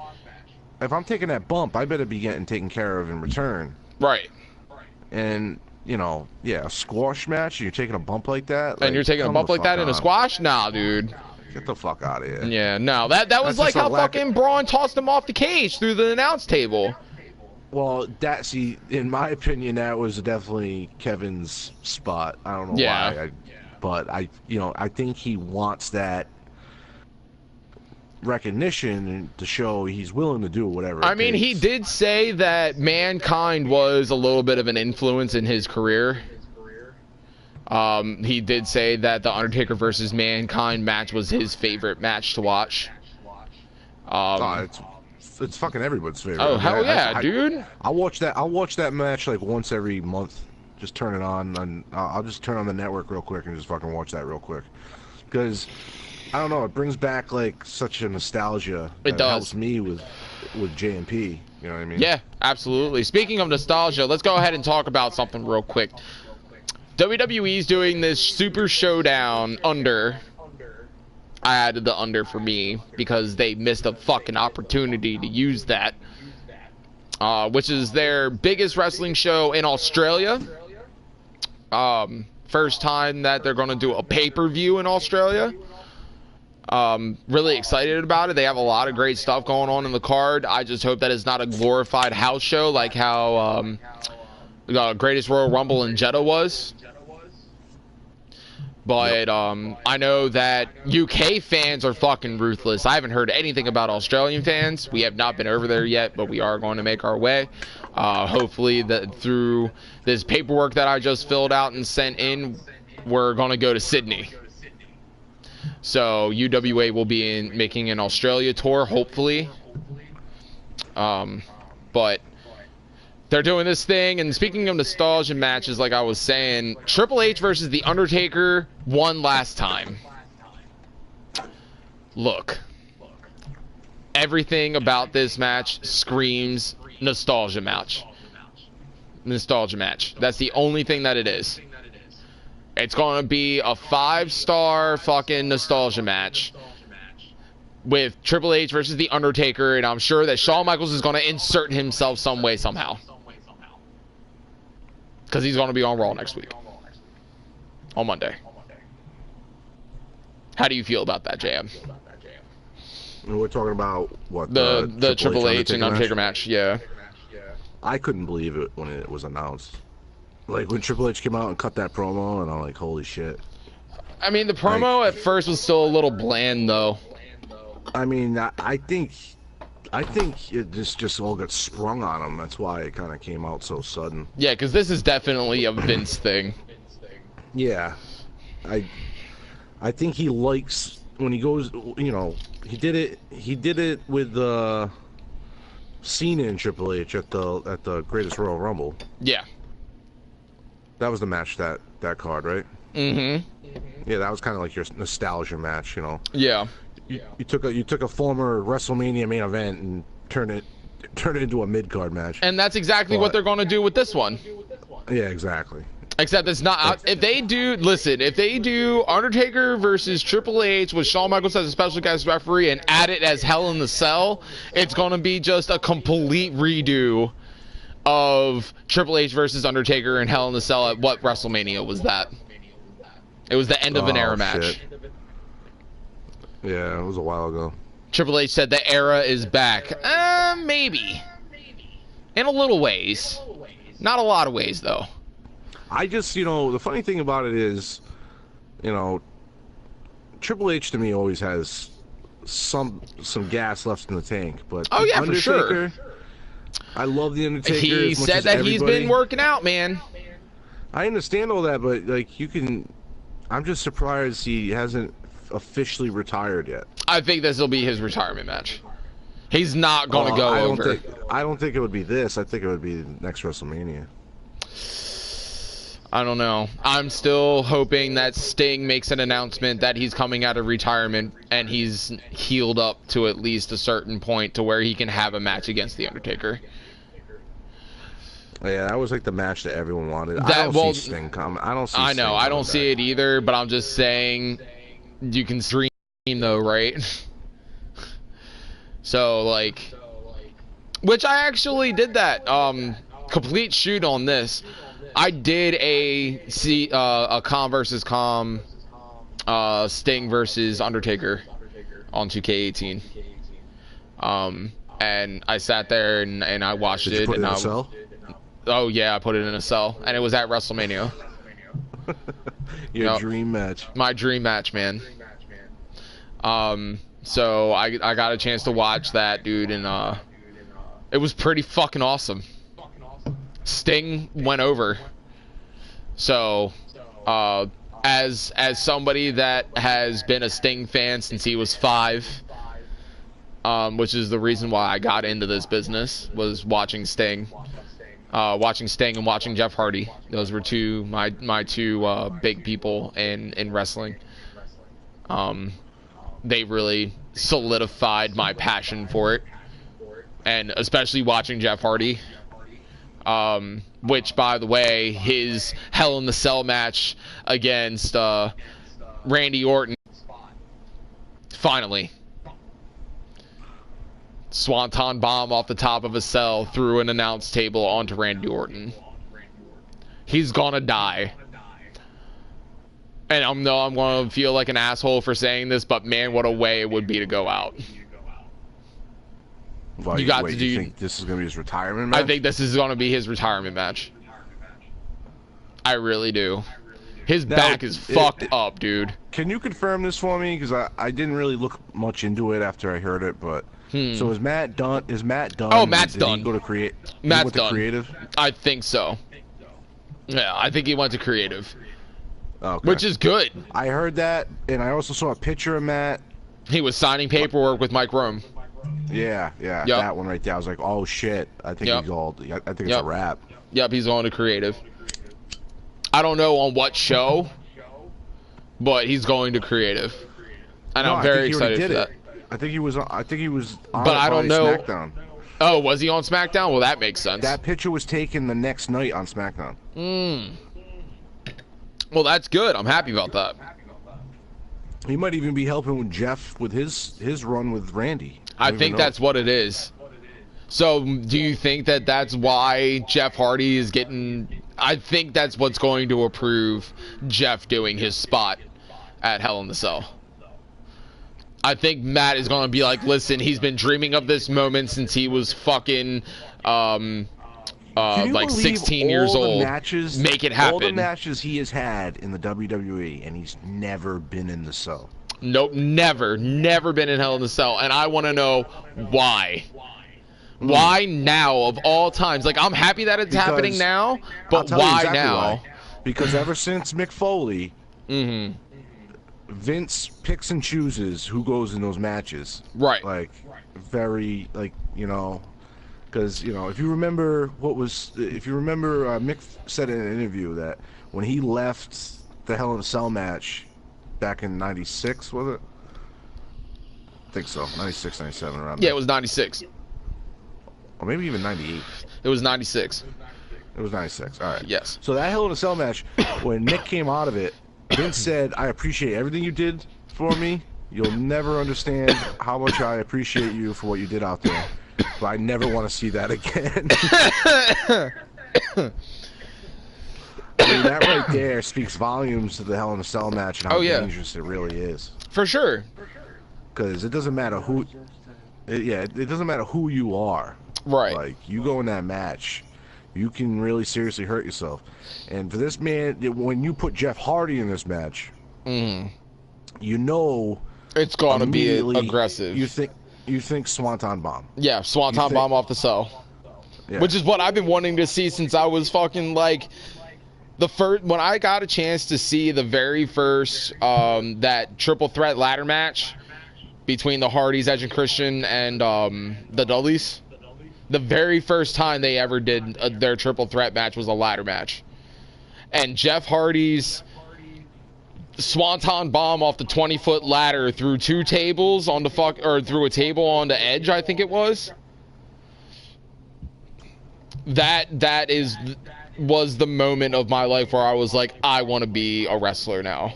If I'm taking that bump, I better be getting taken care of in return. Right. And a squash match, you're taking a bump like that. And you're taking a bump like that in a squash? Nah, dude. Get the fuck out of here. Yeah, no. That was like how fucking Braun tossed him off the cage through the announce table. Well, in my opinion, that was definitely Kevin's spot. I don't know why. But I think he wants that recognition to show he's willing to do whatever. I mean, he did say that Mankind was a little bit of an influence in his career. He did say that the Undertaker versus Mankind match was his favorite match to watch. It's fucking everybody's favorite. Oh hell yeah, dude! I'll watch that match like once every month. Just turn it on, and I'll just turn on the network real quick and just fucking watch that real quick. Because I don't know, it brings back like such a nostalgia. It does. Helps me with JMP. You know what I mean? Yeah, absolutely. Speaking of nostalgia, let's go ahead and talk about something real quick. WWE's doing this Super Showdown under. I added the under for me because they missed a fucking opportunity to use that. Which is their biggest wrestling show in Australia. First time that they're going to do a pay-per-view in Australia. Really excited about it. They have a lot of great stuff going on in the card. I just hope that it's not a glorified house show like how Greatest Royal Rumble in Jeddah was. But I know that UK fans are fucking ruthless. I haven't heard anything about Australian fans. We have not been over there yet, but we are going to make our way. Hopefully that through this paperwork that I just filled out and sent in, we're going to go to Sydney. So UWA will be making an Australia tour, hopefully. But they're doing this thing, and speaking of nostalgia matches, like I was saying, Triple H versus The Undertaker won last time. Look, everything about this match screams nostalgia match. Nostalgia match. That's the only thing that it is. It's going to be a 5-star fucking nostalgia match with Triple H versus The Undertaker, and I'm sure that Shawn Michaels is going to insert himself some way, somehow. Because he's going to be on Raw next week. On Monday. How do you feel about that, JM? We're talking about what? The Triple H and Undertaker match? Yeah. I couldn't believe it when it was announced. Like, when Triple H came out and cut that promo, and I'm like, holy shit. I mean, the promo at first was still a little bland, though. I mean, I think it just all got sprung on him. That's why it kind of came out so sudden. Yeah, because this is definitely a Vince thing. Yeah. I think he likes when he goes, you know, he did it with Cena and Triple H at the Greatest Royal Rumble. Yeah. That was the match, that card, right? Mm-hmm. Yeah, that was kind of like your nostalgia match, you know. Yeah. You took a former WrestleMania main event and turned it into a mid-card match. And that's exactly what they're going to do with this one. Yeah, exactly. Except it's not. If they do Undertaker versus Triple H with Shawn Michaels as a special guest referee and add it as Hell in the Cell, it's going to be just a complete redo of Triple H versus Undertaker and Hell in the Cell at what WrestleMania was that? It was the end of an era match. Yeah, it was a while ago. Triple H said the era is back. Maybe. In a little ways. Not a lot of ways, though. I just, you know, the funny thing about it is, you know, Triple H to me always has some gas left in the tank, but oh yeah, Undertaker, for sure. I love the Undertaker. He said that he's been working out, man. I understand all that, but like I'm just surprised he hasn't officially retired yet. I think this will be his retirement match. He's not going to go over. I don't think it would be this. I think it would be next WrestleMania. I don't know. I'm still hoping that Sting makes an announcement that he's coming out of retirement and he's healed up to at least a certain point to where he can have a match against The Undertaker. Yeah, that was like the match that everyone wanted. I don't see Sting coming. I don't see I know. I don't see it either, but I'm just saying you can dream though, right? So, like, which I actually did that complete shoot on this. I did a Com versus Com Sting versus Undertaker on 2K18. And I sat there and I watched it. Put it in a cell? Oh yeah, I put it in a cell, and it was at WrestleMania. Your dream match. My dream match, man. So I got a chance to watch that, dude, and it was pretty fucking awesome. Sting went over. So, as somebody that has been a Sting fan since he was 5, which is the reason why I got into this business, was watching Sting. Watching Sting and watching Jeff Hardy. Those were my two big people in wrestling. They really solidified my passion for it, and especially watching Jeff Hardy. Which, by the way, his Hell in the Cell match against Randy Orton, finally. Swanton bomb off the top of a cell through an announce table onto Randy Orton. He's gonna die. And I'm gonna feel like an asshole for saying this, but man, what a way it would be to go out. Well, you think this is gonna be his retirement match? I think this is gonna be his retirement match. I really do. His back is fucked up, dude. Can you confirm this for me? Because I didn't really look much into it after I heard it, but so is Matt done? Oh, Matt's done. Did he go to create? Matt's done. Creative? I think so. Yeah, I think he went to creative. Okay. which is good. I heard that, and I also saw a picture of Matt. He was signing paperwork with Mike Rome. Yeah, Yep. that one right there. I was like, oh shit, I think he's all. I think it's a wrap. Yep, he's going to creative. I don't know on what show, but he's going to creative, and I'm very excited for that. I think he was. On but I don't know. SmackDown. Oh, was he on SmackDown? Well, that makes sense. That picture was taken the next night on SmackDown. Well, that's good. I'm happy about that. He might even be helping with Jeff with his run with Randy. I think that's what it is. So, do you think that that's why Jeff Hardy is getting... I think that's what's going to approve Jeff doing his spot at Hell in the Cell. I think Matt is going to be like, listen, he's been dreaming of this moment since he was fucking... like 16 years old. Make it happen. All the matches he has had in the WWE, and he's never been in the Cell. Nope, never been in Hell in the Cell, and I want to know why. Why now of all times? Like, I'm happy that it's happening now, but why now? Why. Because ever since Mick Foley, Vince picks and chooses who goes in those matches. Right. Like, very, like, you know. Because, you know, if you remember Mick said in an interview that when he left the Hell in a Cell match back in 96, was it? I think so. 96, 97, around there. Yeah, it was 96. Or maybe even 98. It was 96. It was 96. All right. Yes. So that Hell in a Cell match, when Nick came out of it, Vince said, I appreciate everything you did for me. You'll never understand how much I appreciate you for what you did out there. But I never want to see that again. I mean, that right there speaks volumes to the Hell in a Cell match and how dangerous it really is. For sure. Because it doesn't matter who... it doesn't matter who you are. Right. Like, you go in that match, you can really seriously hurt yourself. And for this man, when you put Jeff Hardy in this match, you know... It's going to be aggressive. You think Swanton Bomb. Yeah, Swanton Bomb off the cell. Yeah. Which is what I've been wanting to see since I was fucking like when I got a chance to see the very first that triple threat ladder match between the Hardys, Edge and Christian, and the Dudleys. The very first time they ever did their triple threat match was a ladder match. And Jeff Hardy's Swanton Bomb off the 20-foot ladder through two tables on the through a table on the Edge, I think it was. That was the moment of my life where I was like, I want to be a wrestler now.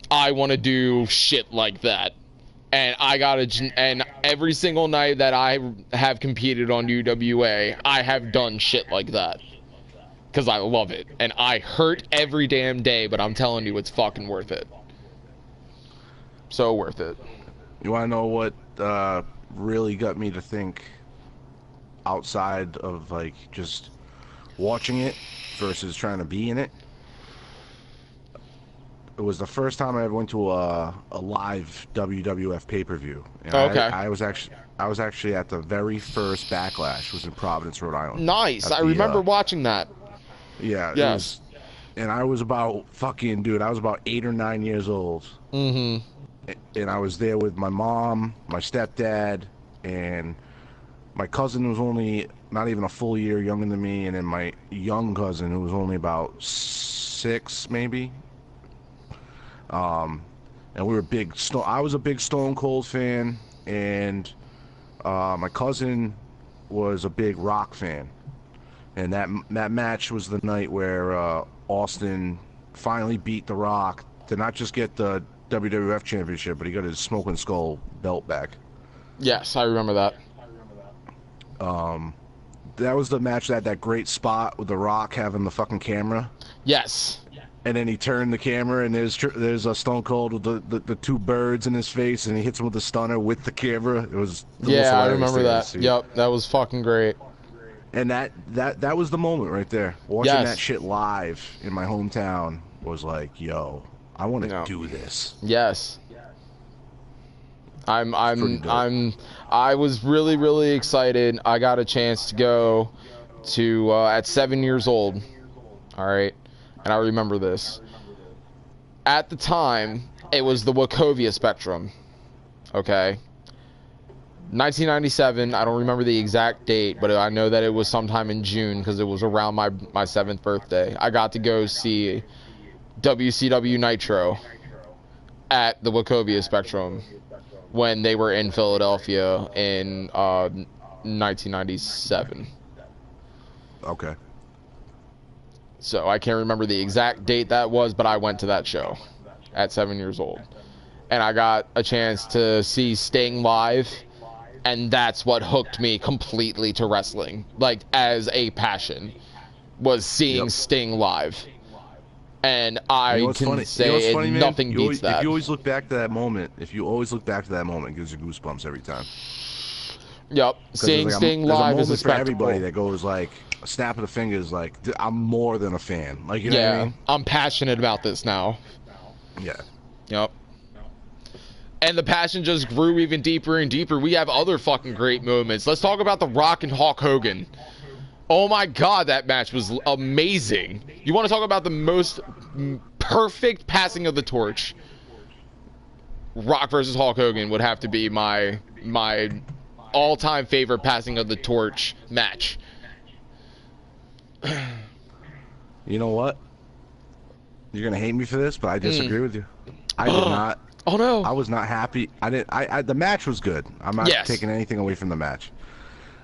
I want to do shit like that. And and every single night that I have competed on UWA, I have done shit like that. Because I love it. And I hurt every damn day, but I'm telling you, it's fucking worth it. So worth it. You want to know what really got me to think outside of, like, just watching it versus trying to be in it? It was the first time I ever went to a live WWF pay-per-view. And okay. I was actually at the very first Backlash. It was in Providence, Rhode Island. Nice. I remember watching that. Yeah. Yes. And I was about 8 or 9 years old. And I was there with my mom, my stepdad, and my cousin was only not even a full year younger than me, and then my young cousin who was only about 6 maybe. And we were I was a big Stone Cold fan, and my cousin was a big Rock fan. And that match was the night where Austin finally beat The Rock to not just get the WWF Championship, but he got his Smoking Skull belt back. Yes, I remember that. That was the match that great spot with The Rock having the fucking camera. Yes. And then he turned the camera, and there's a Stone Cold with the two birds in his face, and he hits him with the stunner with the camera. It was I remember that. Yep, that was fucking great. And that was the moment right there. Watching that shit live in my hometown was like, yo, I want to do this. Yes. I was really, really excited. I got a chance to go to at 7 years old. All right. and I remember this. At the time, it was the Wachovia Spectrum. Okay. 1997, I don't remember the exact date, but I know that it was sometime in June because it was around my 7th birthday. I got to go see WCW Nitro at the Wachovia Spectrum when they were in Philadelphia in 1997. Okay. So I can't remember the exact date that was, but I went to that show at 7 years old. And I got a chance to see Sting live. And that's what hooked me completely to wrestling, like as a passion, was seeing Sting live. And I can say nothing beats that. If you always look back to that moment, it gives you goosebumps every time. Yep, seeing Sting live is a spectacle. For everybody that goes like a snap of the fingers, like I'm more than a fan. Like you know what I mean? I'm passionate about this now. Yeah. Yep. And the passion just grew even deeper and deeper. We have other fucking great moments. Let's talk about The Rock and Hulk Hogan. Oh my God, that match was amazing. You want to talk about the most perfect passing of the torch? Rock versus Hulk Hogan would have to be my all-time favorite passing of the torch match. You know what? You're gonna hate me for this, but I disagree with you. I did not. Oh no! I was not happy. I didn't. The match was good. I'm not taking anything away from the match.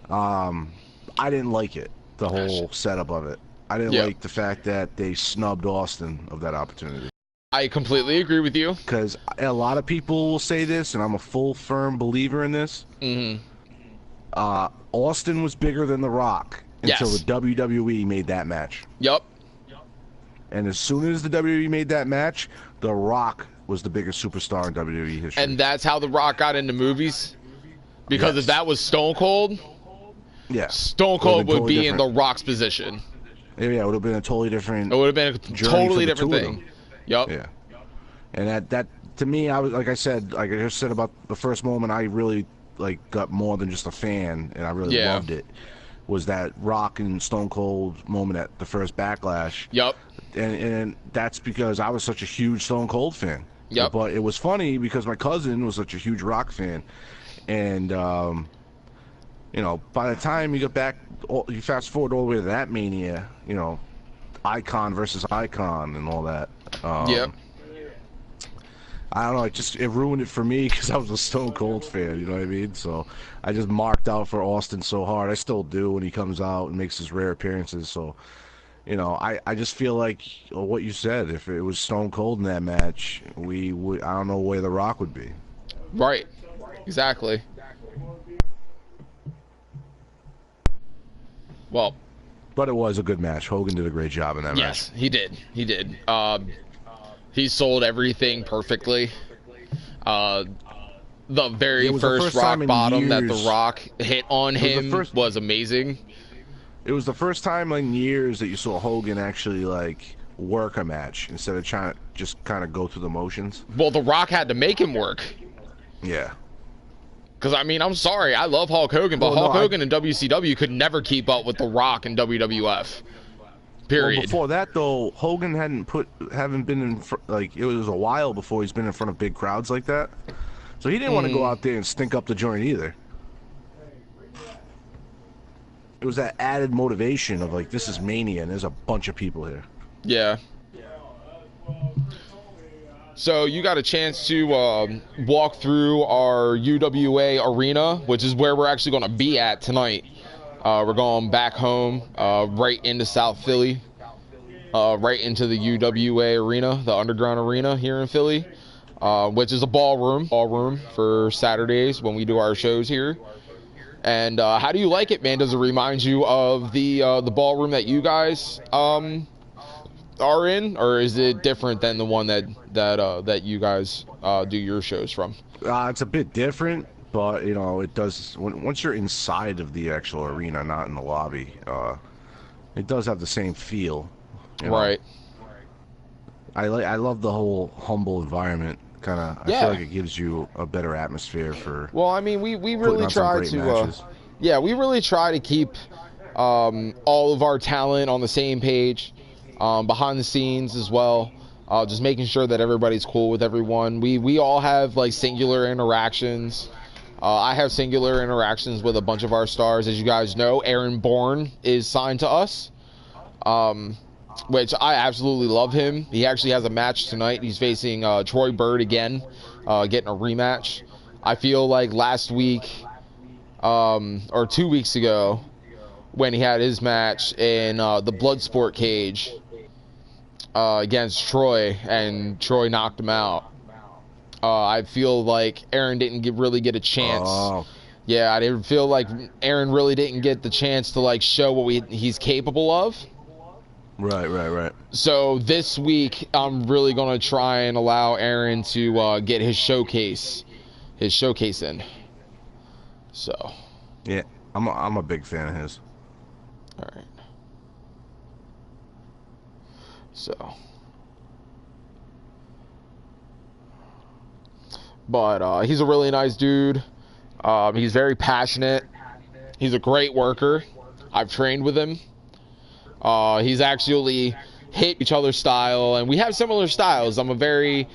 I didn't like it. The whole setup of it. I didn't like the fact that they snubbed Austin of that opportunity. I completely agree with you. Because a lot of people will say this, and I'm a full, firm believer in this. Austin was bigger than The Rock until the WWE made that match. Yep. And as soon as the WWE made that match, The Rock was the biggest superstar in WWE history. And that's how The Rock got into movies? Because if that was Stone Cold, Stone Cold would be in The Rock's position. Yeah, it would have been a totally different. It would have been a totally different thing. Yep. Yeah. And that to me, I was like I just said about the first moment, I really got more than just a fan, and I really loved it. Was that Rock and Stone Cold moment at the first Backlash? Yep. And that's because I was such a huge Stone Cold fan. Yep. But it was funny because my cousin was such a huge Rock fan, and by the time you get back, you fast forward all the way to that Mania, Icon versus Icon and all that. Yep. I don't know, it ruined it for me because I was a Stone Cold fan, you know what I mean? So I just marked out for Austin so hard. I still do when he comes out and makes his rare appearances. So, I just feel like what you said, if it was Stone Cold in that match, I don't know where The Rock would be. Right. Exactly. Well, but it was a good match. Hogan did a great job in that match. Yes, he did. He did. He sold everything perfectly. The very first rock bottom that The Rock hit on him was amazing. It was the first time in years that you saw Hogan actually work a match instead of trying to just kind of go through the motions. Well, The Rock had to make him work. Yeah. Because, I'm sorry, I love Hulk Hogan, but Hulk Hogan and WCW could never keep up with The Rock and WWF. Period. Well, before that, though, Hogan haven't been in, it was a while before he's been in front of big crowds like that. So he didn't want to go out there and stink up the joint either. It was that added motivation of, this is Mania and there's a bunch of people here. Yeah. So you got a chance to walk through our UWA arena, which is where we're actually going to be at tonight. We're going back home, right into South Philly, right into the UWA arena, the underground arena here in Philly, which is a ballroom for Saturdays when we do our shows here. And how do you like it, man? Does it remind you of the ballroom that you guys are in, or is it different than the one that you guys do your shows from? It's a bit different. But, it does, once you're inside of the actual arena, not in the lobby, it does have the same feel. Right. I love the whole humble environment. I feel like it gives you a better atmosphere for. Well, we really try to. We really try to keep all of our talent on the same page. behind the scenes as well. Just making sure that everybody's cool with everyone. We all have like singular interactions. I have singular interactions with a bunch of our stars. As you guys know, Aaron Bourne is signed to us, which I absolutely love him. He actually has a match tonight. He's facing Troy Bird again, getting a rematch. I feel like last week or 2 weeks ago when he had his match in the Bloodsport cage against Troy, and Troy knocked him out. I feel like Aaron didn't really get a chance. Oh. Yeah, I didn't feel like Aaron really didn't get the chance to like show what he's capable of. Right. So this week, I'm really gonna try and allow Aaron to get his showcase in. So. Yeah, I'm a big fan of his. All right. So. But he's a really nice dude. He's very passionate. He's a great worker. I've trained with him. He's actually hit each other's style, and we have similar styles. I'm a very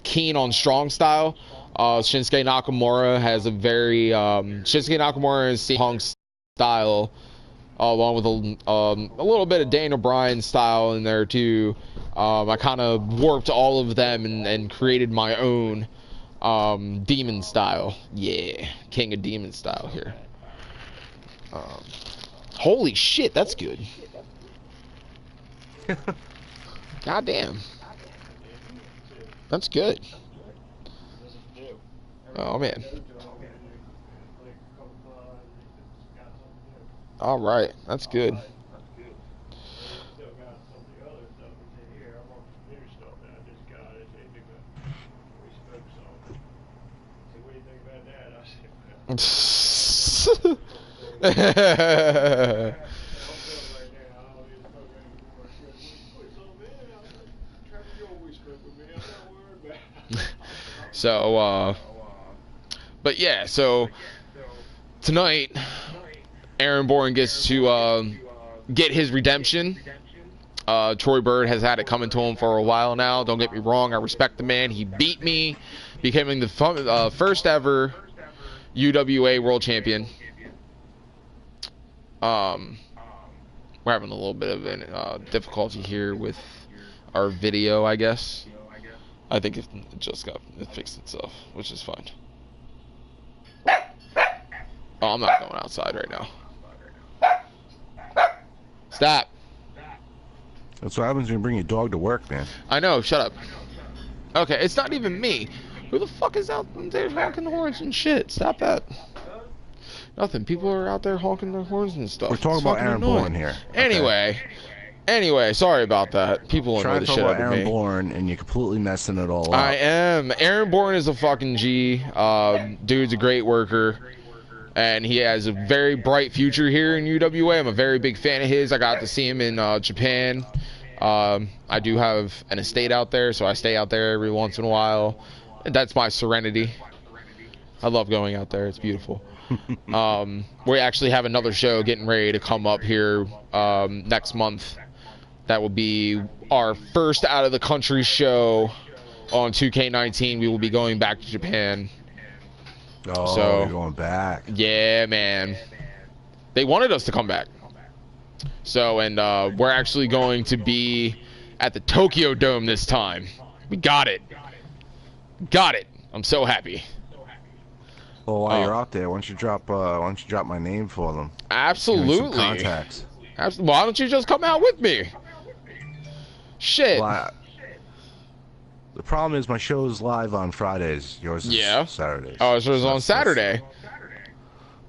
keen on strong style. Shinsuke Nakamura has a very Shinsuke Nakamura and CM Punk style, along with a little bit of Daniel Bryan style in there too. I kind of warped all of them and created my own demon style. Yeah, king of demon style here. Holy shit, that's good. God damn. That's good. Oh man. All right, that's good. So, but yeah, so tonight, Aaron Bourne gets to get his redemption. Troy Bird has had it coming to him for a while now. Don't get me wrong, I respect the man. He beat me, becoming the first ever UWA World Champion. We're having a little bit of difficulty here with our video, I guess. I think it fixed itself, which is fine. Oh, I'm not going outside right now. Stop. That's what happens when you bring your dog to work, man. I know, shut up. Okay, it's not even me. Who the fuck is out there honking the horns and shit? Stop that. Nothing. People are out there honking their horns and stuff. We're talking about Aaron Bourne here. Anyway, sorry about that. People annoy the shit out of me. Aaron Bourne, and you're completely messing it all up. I am. Aaron Bourne is a fucking G. Dude's a great worker, and he has a very bright future here in UWA. I'm a very big fan of his. I got to see him in Japan. I do have an estate out there, so I stay out there every once in a while. And that's my serenity. I love going out there. It's beautiful. We actually have another show getting ready to come up here next month. That will be our first out of the country show on 2K19. We will be going back to Japan. Oh, so, you're going back. Yeah, man. They wanted us to come back. So, and we're actually going to be at the Tokyo Dome this time. We got it. Got it. I'm so happy. Well, while you're out there, why don't you drop my name for them? Absolutely. Some contacts. Why don't you just come out with me? Shit. Well, the problem is my show is live on Fridays. Yours is Saturdays. Oh, so it's on Saturday.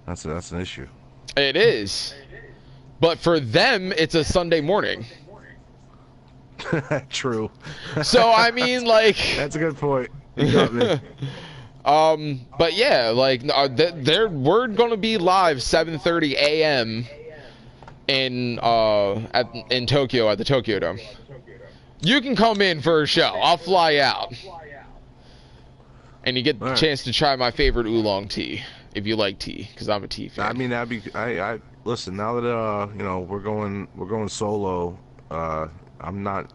That's an issue. It is. But for them, it's a Sunday morning. True. So, I mean, like... That's a good point. You got me. But yeah, like, we're gonna be live 7:30 a.m. in Tokyo at the Tokyo Dome. You can come in for a show. I'll fly out, and you get the chance to try my favorite oolong tea if you like tea, because I'm a tea fan. I mean, that'd be. I listen. Now that you know we're going solo I'm not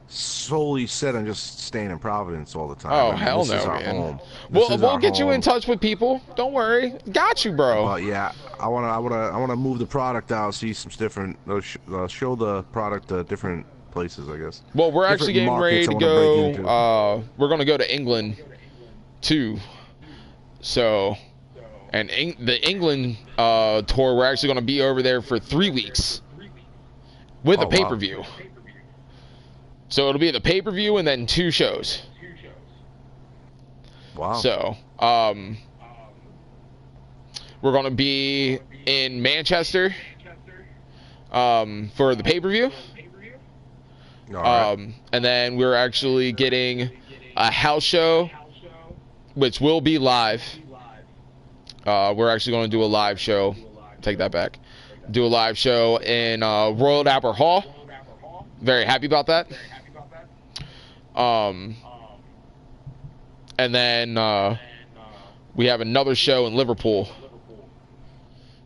solely set on just staying in Providence all the time. Oh, I mean, hell this no, is our man. home. We'll get you in touch with people. Don't worry. Got you, bro. But yeah, I wanna move the product out, see some different, show the product to different places, I guess. Well, we're actually getting ready to go. We're gonna go to England too. So, and the England tour, we're actually gonna be over there for 3 weeks with a pay-per-view. Wow. So it'll be the pay-per-view and then 2 shows. Wow. So, we're going to be in Manchester for the pay-per-view. Right. And then we're actually getting a house show, which will be live. We're actually going to do a live show. Take that back. Do a live show in Royal Albert Hall. Very happy about that. And then we have another show in Liverpool.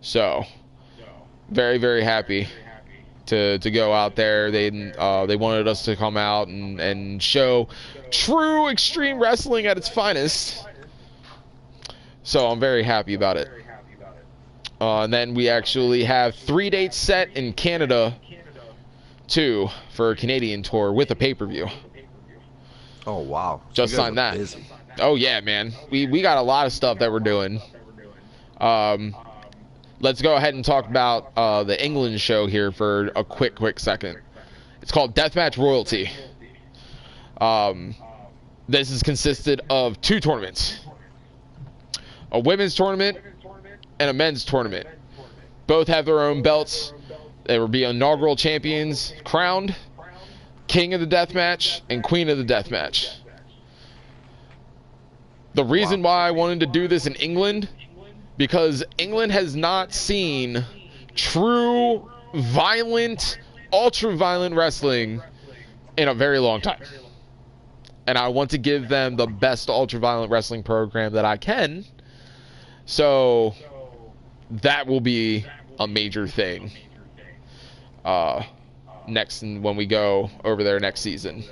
So very, very happy to go out there. They wanted us to come out and show true extreme wrestling at its finest. So I'm very happy about it. And then we actually have 3 dates set in Canada too for a Canadian tour with a pay-per-view. Oh wow! Just signed that. Busy. Oh yeah, man. We got a lot of stuff that we're doing. Let's go ahead and talk about the England show here for a quick second. It's called Deathmatch Royalty. This is consisted of 2 tournaments: a women's tournament and a men's tournament. Both have their own belts. They will be inaugural champions crowned, King of the Deathmatch and Queen of the Deathmatch. The reason why I wanted to do this in England, because England has not seen true violent, ultra-violent wrestling in a very long time. And I want to give them the best ultra-violent wrestling program that I can. So that will be a major thing next when we go over there next season.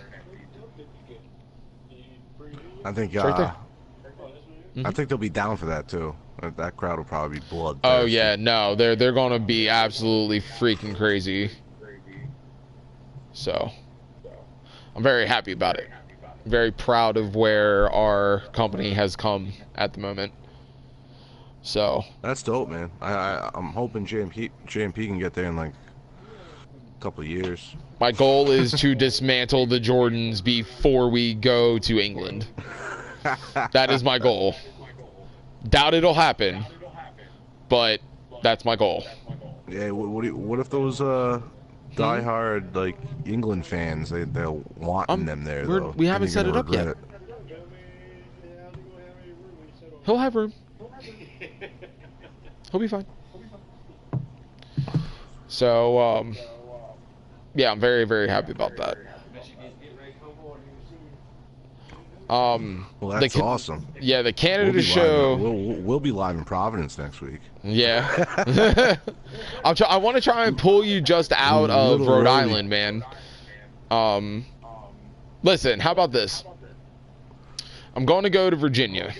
I think I think they'll be down for that too. That crowd will probably be blood. Oh yeah, no, they're going to be absolutely freaking crazy. So I'm very happy about it. Very proud of where our company has come at the moment. So that's dope, man. I'm hoping JMP can get there in like a couple of years. My goal is to dismantle the Jordans before we go to England. That is my goal. Doubt it'll happen, but that's my goal. Yeah. What if those diehard like England fans they'll want them there though? We haven't set it up yet. He'll have room. He'll be fine. So, yeah, I'm very, very happy about that. Well, that's awesome. Yeah, the Canada show. We'll be live in Providence next week. Yeah. I want to try and pull you just out of Rhode Island, man. Listen, how about this? I'm going to go to Virginia.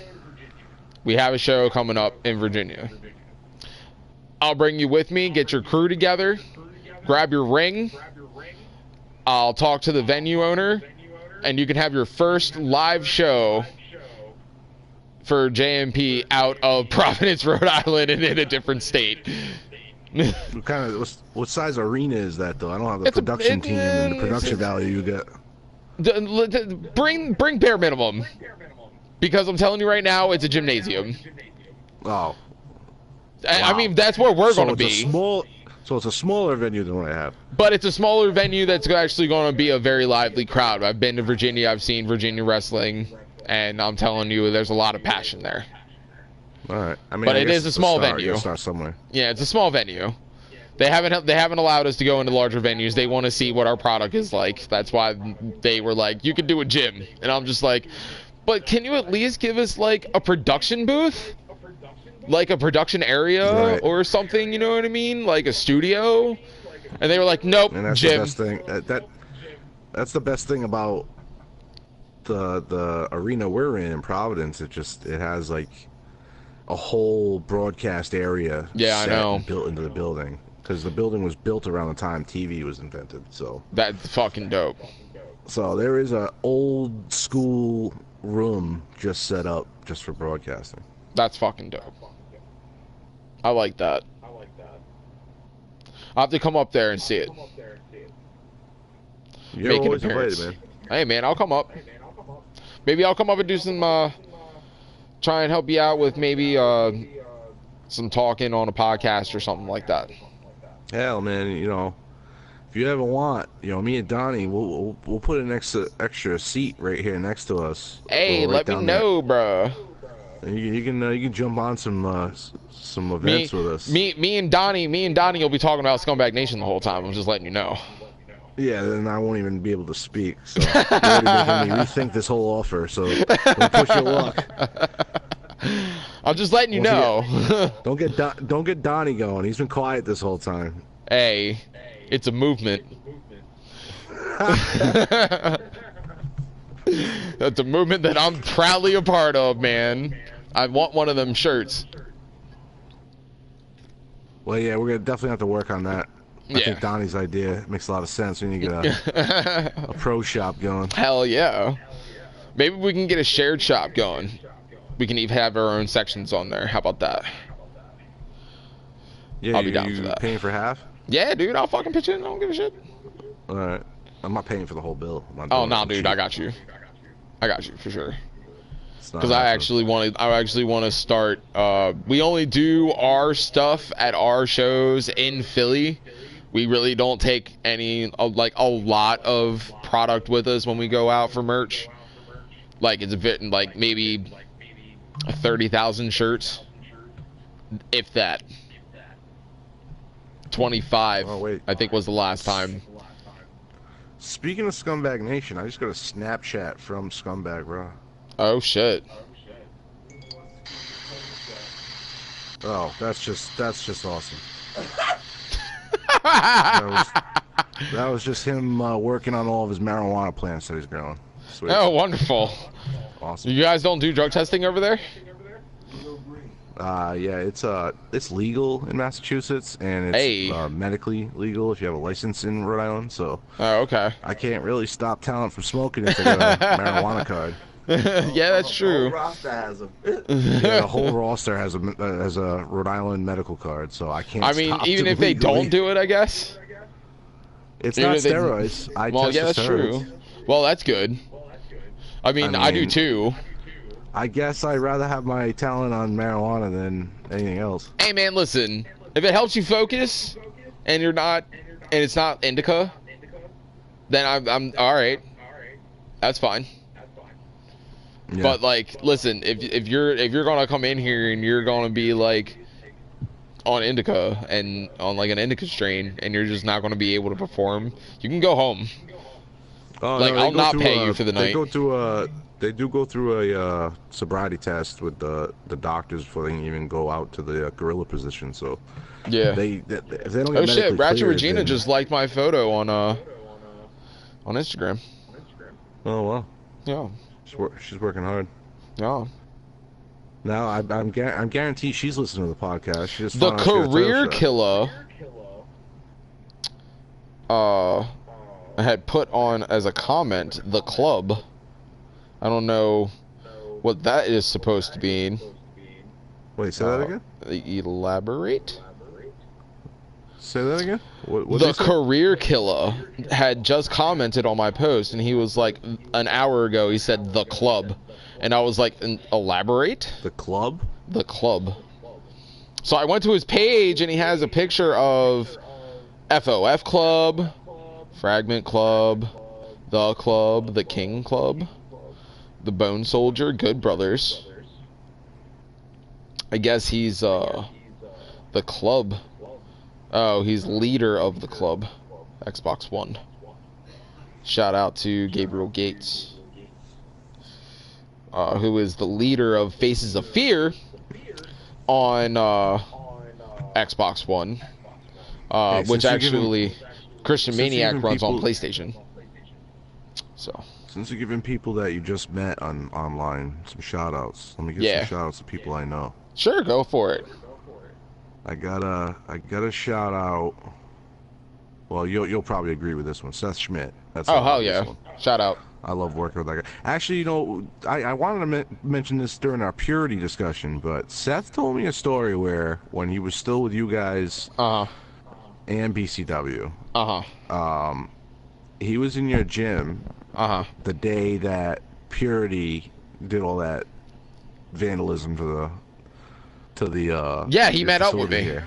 We have a show coming up in Virginia. I'll bring you with me, get your crew together, grab your ring. I'll talk to the venue owner, and you can have your first live show for JMP out of Providence, Rhode Island, and in a different state. What size arena is that, though? I don't have the production team and the production value you get. Bring bare minimum. Because I'm telling you right now, it's a gymnasium. Oh. I mean, that's where we're going to be. So it's a smaller venue than what I have. But it's a smaller venue that's actually going to be a very lively crowd. I've been to Virginia. I've seen Virginia wrestling. And I'm telling you, there's a lot of passion there. All right. I mean, but it is a small venue. You start somewhere. Yeah, it's a small venue. They haven't allowed us to go into larger venues. They want to see what our product is like. That's why they were like, you could do a gym. And I'm just like, but can you at least give us like a production booth? Like a production area or something, you know what I mean? Like a studio? And they were like, nope, and that's gym. The best thing. that's the best thing about the arena we're in Providence. It has like a whole broadcast area. Yeah, I know. Built into the building because the building was built around the time TV was invented. So that's fucking dope. So there is a old school room just set up just for broadcasting. That's fucking dope. I like that. I'll have to come up there and see it. You're Make an always appearance. invited, man. Hey, man, I'll come up. Maybe I'll come up and do some, try and help you out with maybe some talking on a podcast or something like that. Hell, man, you know, if you ever want, you know, me and Donnie, we'll put an extra seat right here next to us. Hey, right let me know, bruh. You can jump on some events with us. Me and Donnie will be talking about Scumbag Nation the whole time. I'm just letting you know. Yeah, then I won't even be able to speak. So you're already making me rethink this whole offer. So don't push your luck. I'm just letting you know. Don't get Donnie going. He's been quiet this whole time. Hey, it's a movement. That's a movement that I'm proudly a part of, man. I want one of them shirts. Well, yeah, we're gonna definitely have to work on that. I think Donnie's idea makes a lot of sense. We need to get a pro shop going. Hell yeah. Maybe we can get a shared shop going. We can even have our own sections on there. How about that? Yeah, I'll be down for that. Paying for half? Yeah, dude, I'll fucking pitch in. I don't give a shit. All right. I'm not paying for the whole bill. Oh, no, dude, I got you. I got you for sure. Because I actually want to start. We only do our stuff at our shows in Philly. We really don't take any like a lot of product with us when we go out for merch. Like it's a bit like maybe 30,000 shirts, if that. 25, I think was the last time. Speaking of Scumbag Nation, I just got a Snapchat from Scumbag, bro. Oh shit. Oh, that's just awesome. that was just him working on all of his marijuana plants that he's growing. Sweet. Oh, wonderful. Awesome. You guys don't do drug testing over there? Yeah, it's legal in Massachusetts, and it's medically legal if you have a license in Rhode Island. So, okay. I can't really stop talent from smoking if they got a marijuana card. Yeah, that's true. The whole roster has them. Yeah, the whole roster has a Rhode Island medical card, so I can't. I mean, even if they don't do it, I guess. It's not steroids. Well, yeah, that's true. Well, that's good. I mean, I do too. I guess I'd rather have my talent on marijuana than anything else. Hey, man, listen. If it helps you focus, and it's not indica, then I'm all right. That's fine. Yeah. But like, listen, if you're gonna come in here and you're gonna be like on indica and on like an indica strain, and you're just not gonna be able to perform, you can go home. Oh, like, no, I'll not pay you for the night. They do go through a sobriety test with the doctors before they can even go out to the gorilla position. So yeah, if they don't get shit, Ratchet cleared, Regina just liked my photo on Instagram. Oh wow. Yeah. She's working hard. Yeah. Now I'm guaranteed she's listening to the podcast. She just the career killer. I had put on as a comment the club. I don't know what that is supposed to mean. Wait, say that again? Elaborate? Say that again? What the career killer had just commented on my post, and he was like, an hour ago, he said the club. And I was like, elaborate? The club? The club. So I went to his page, and he has a picture of FOF Club, Fragment Club, The King Club, The Bone Soldier, Good Brothers. I guess he's the club. Oh, he's leader of the club. Xbox One. Shout out to Gabriel Gates, who is the leader of Faces of Fear on Xbox One, which actually Christian Maniac runs on PlayStation. So Since you're giving people that you just met online some shout outs, let me give some shout outs to people I know. Sure, go for it. I got a shout out. Well, you'll probably agree with this one. Seth Schmidt. That's hell yeah. one. Shout out. I love working with that guy. Actually, I wanted to mention this during our purity discussion, but Seth told me a story where when he was still with you guys and BCW, he was in your gym the day that Purity did all that vandalism to the yeah, he met up with me here.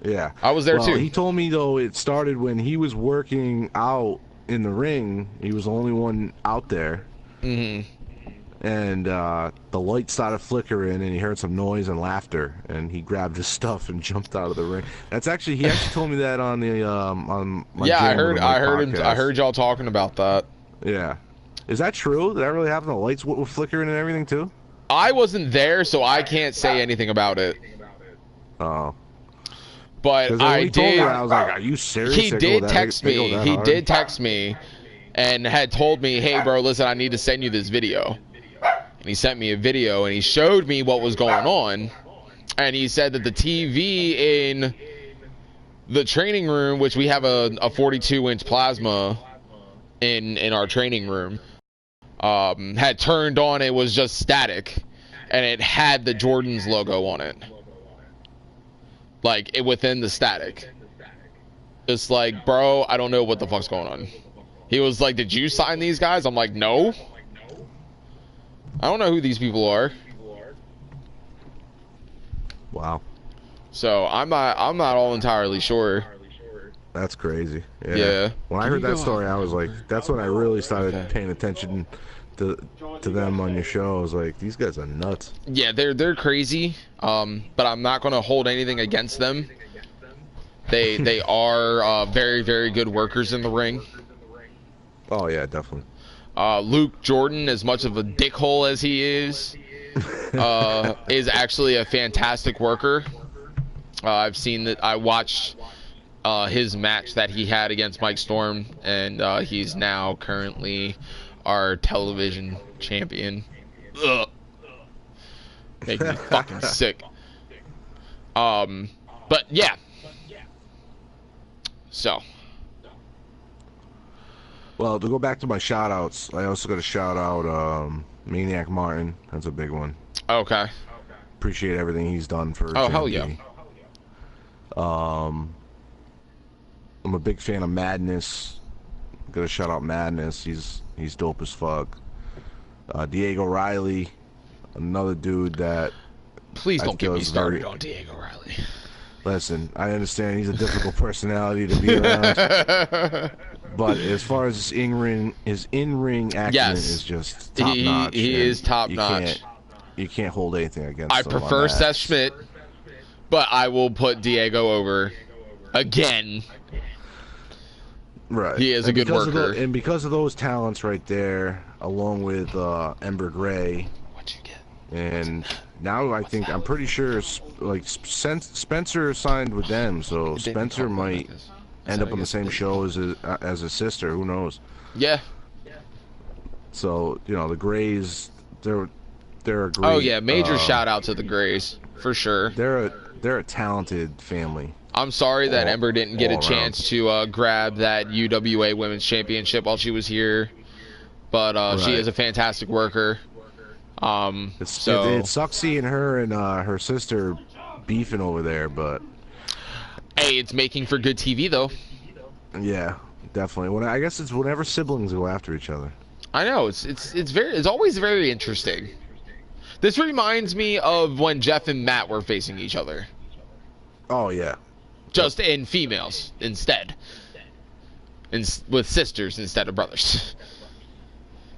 Yeah, I was there too. He told me though it started when he was working out in the ring. He was the only one out there, and the light started flickering, and he heard some noise and laughter, and he grabbed his stuff and jumped out of the ring. He actually told me that on the on my I podcast. I heard y'all talking about that. Yeah, is that true? Did that really happen? The lights were flickering and everything too? I wasn't there, so I can't say anything about it. Oh. But I did. I was like, "Are you serious?" He did text me. He did text me, and had told me, "Hey, bro, listen, I need to send you this video." And he sent me a video, and he showed me what was going on, and he said that the TV in the training room, which we have a 42-inch plasma in our training room, had turned on. It was just static, and it had the Jordan's logo on it. Like, it within the static. It's like, bro, I don't know what the fuck's going on. He was like, did you sign these guys? I'm like, no. I don't know who these people are. Wow. So I'm not all entirely sure. That's crazy. Yeah. When I heard that story, I was like, that's when I really started paying attention to them on your show. I was like, these guys are nuts. Yeah, they're crazy. But I'm not gonna hold anything against them. They are very, very good workers in the ring. Oh yeah, definitely. Luke Jordan, as much of a dickhole as he is actually a fantastic worker. I've seen that. I watched his match that he had against Mike Storm, and he's now currently our television champion. Ugh. Make me fucking sick. But yeah. So. Well, to go back to my shout outs, I also got to shout out Maniac Martin. That's a big one. Okay. Appreciate everything he's done for JMP. Hell yeah. I'm a big fan of Madness. Gotta shout out Madness. He's dope as fuck. Diego Riley, another dude that. Please don't get me started on Diego Riley. Listen, I understand he's a difficult personality to be around. But as far as his in-ring acumen is just top notch. He is top notch. You can't hold anything against him. I prefer Seth Schmidt, but I will put Diego over again. Right. He is a good worker. And because of those talents right there, along with Ember Gray. What'd you get? And now I'm pretty sure like Spencer signed with them, so Spencer might end up on the same show as his sister. Who knows? Yeah. So the Grays, they're a great. Oh yeah, major shout out to the Grays for sure. They're a talented family. I'm sorry that Ember didn't get a chance to grab that UWA Women's Championship while she was here, but she is a fantastic worker. It sucks seeing her and her sister beefing over there, but hey, it's making for good TV though. Yeah, definitely. I guess it's whenever siblings go after each other. I know it's always very interesting. This reminds me of when Jeff and Matt were facing each other. Oh yeah. Just in females instead, with sisters instead of brothers.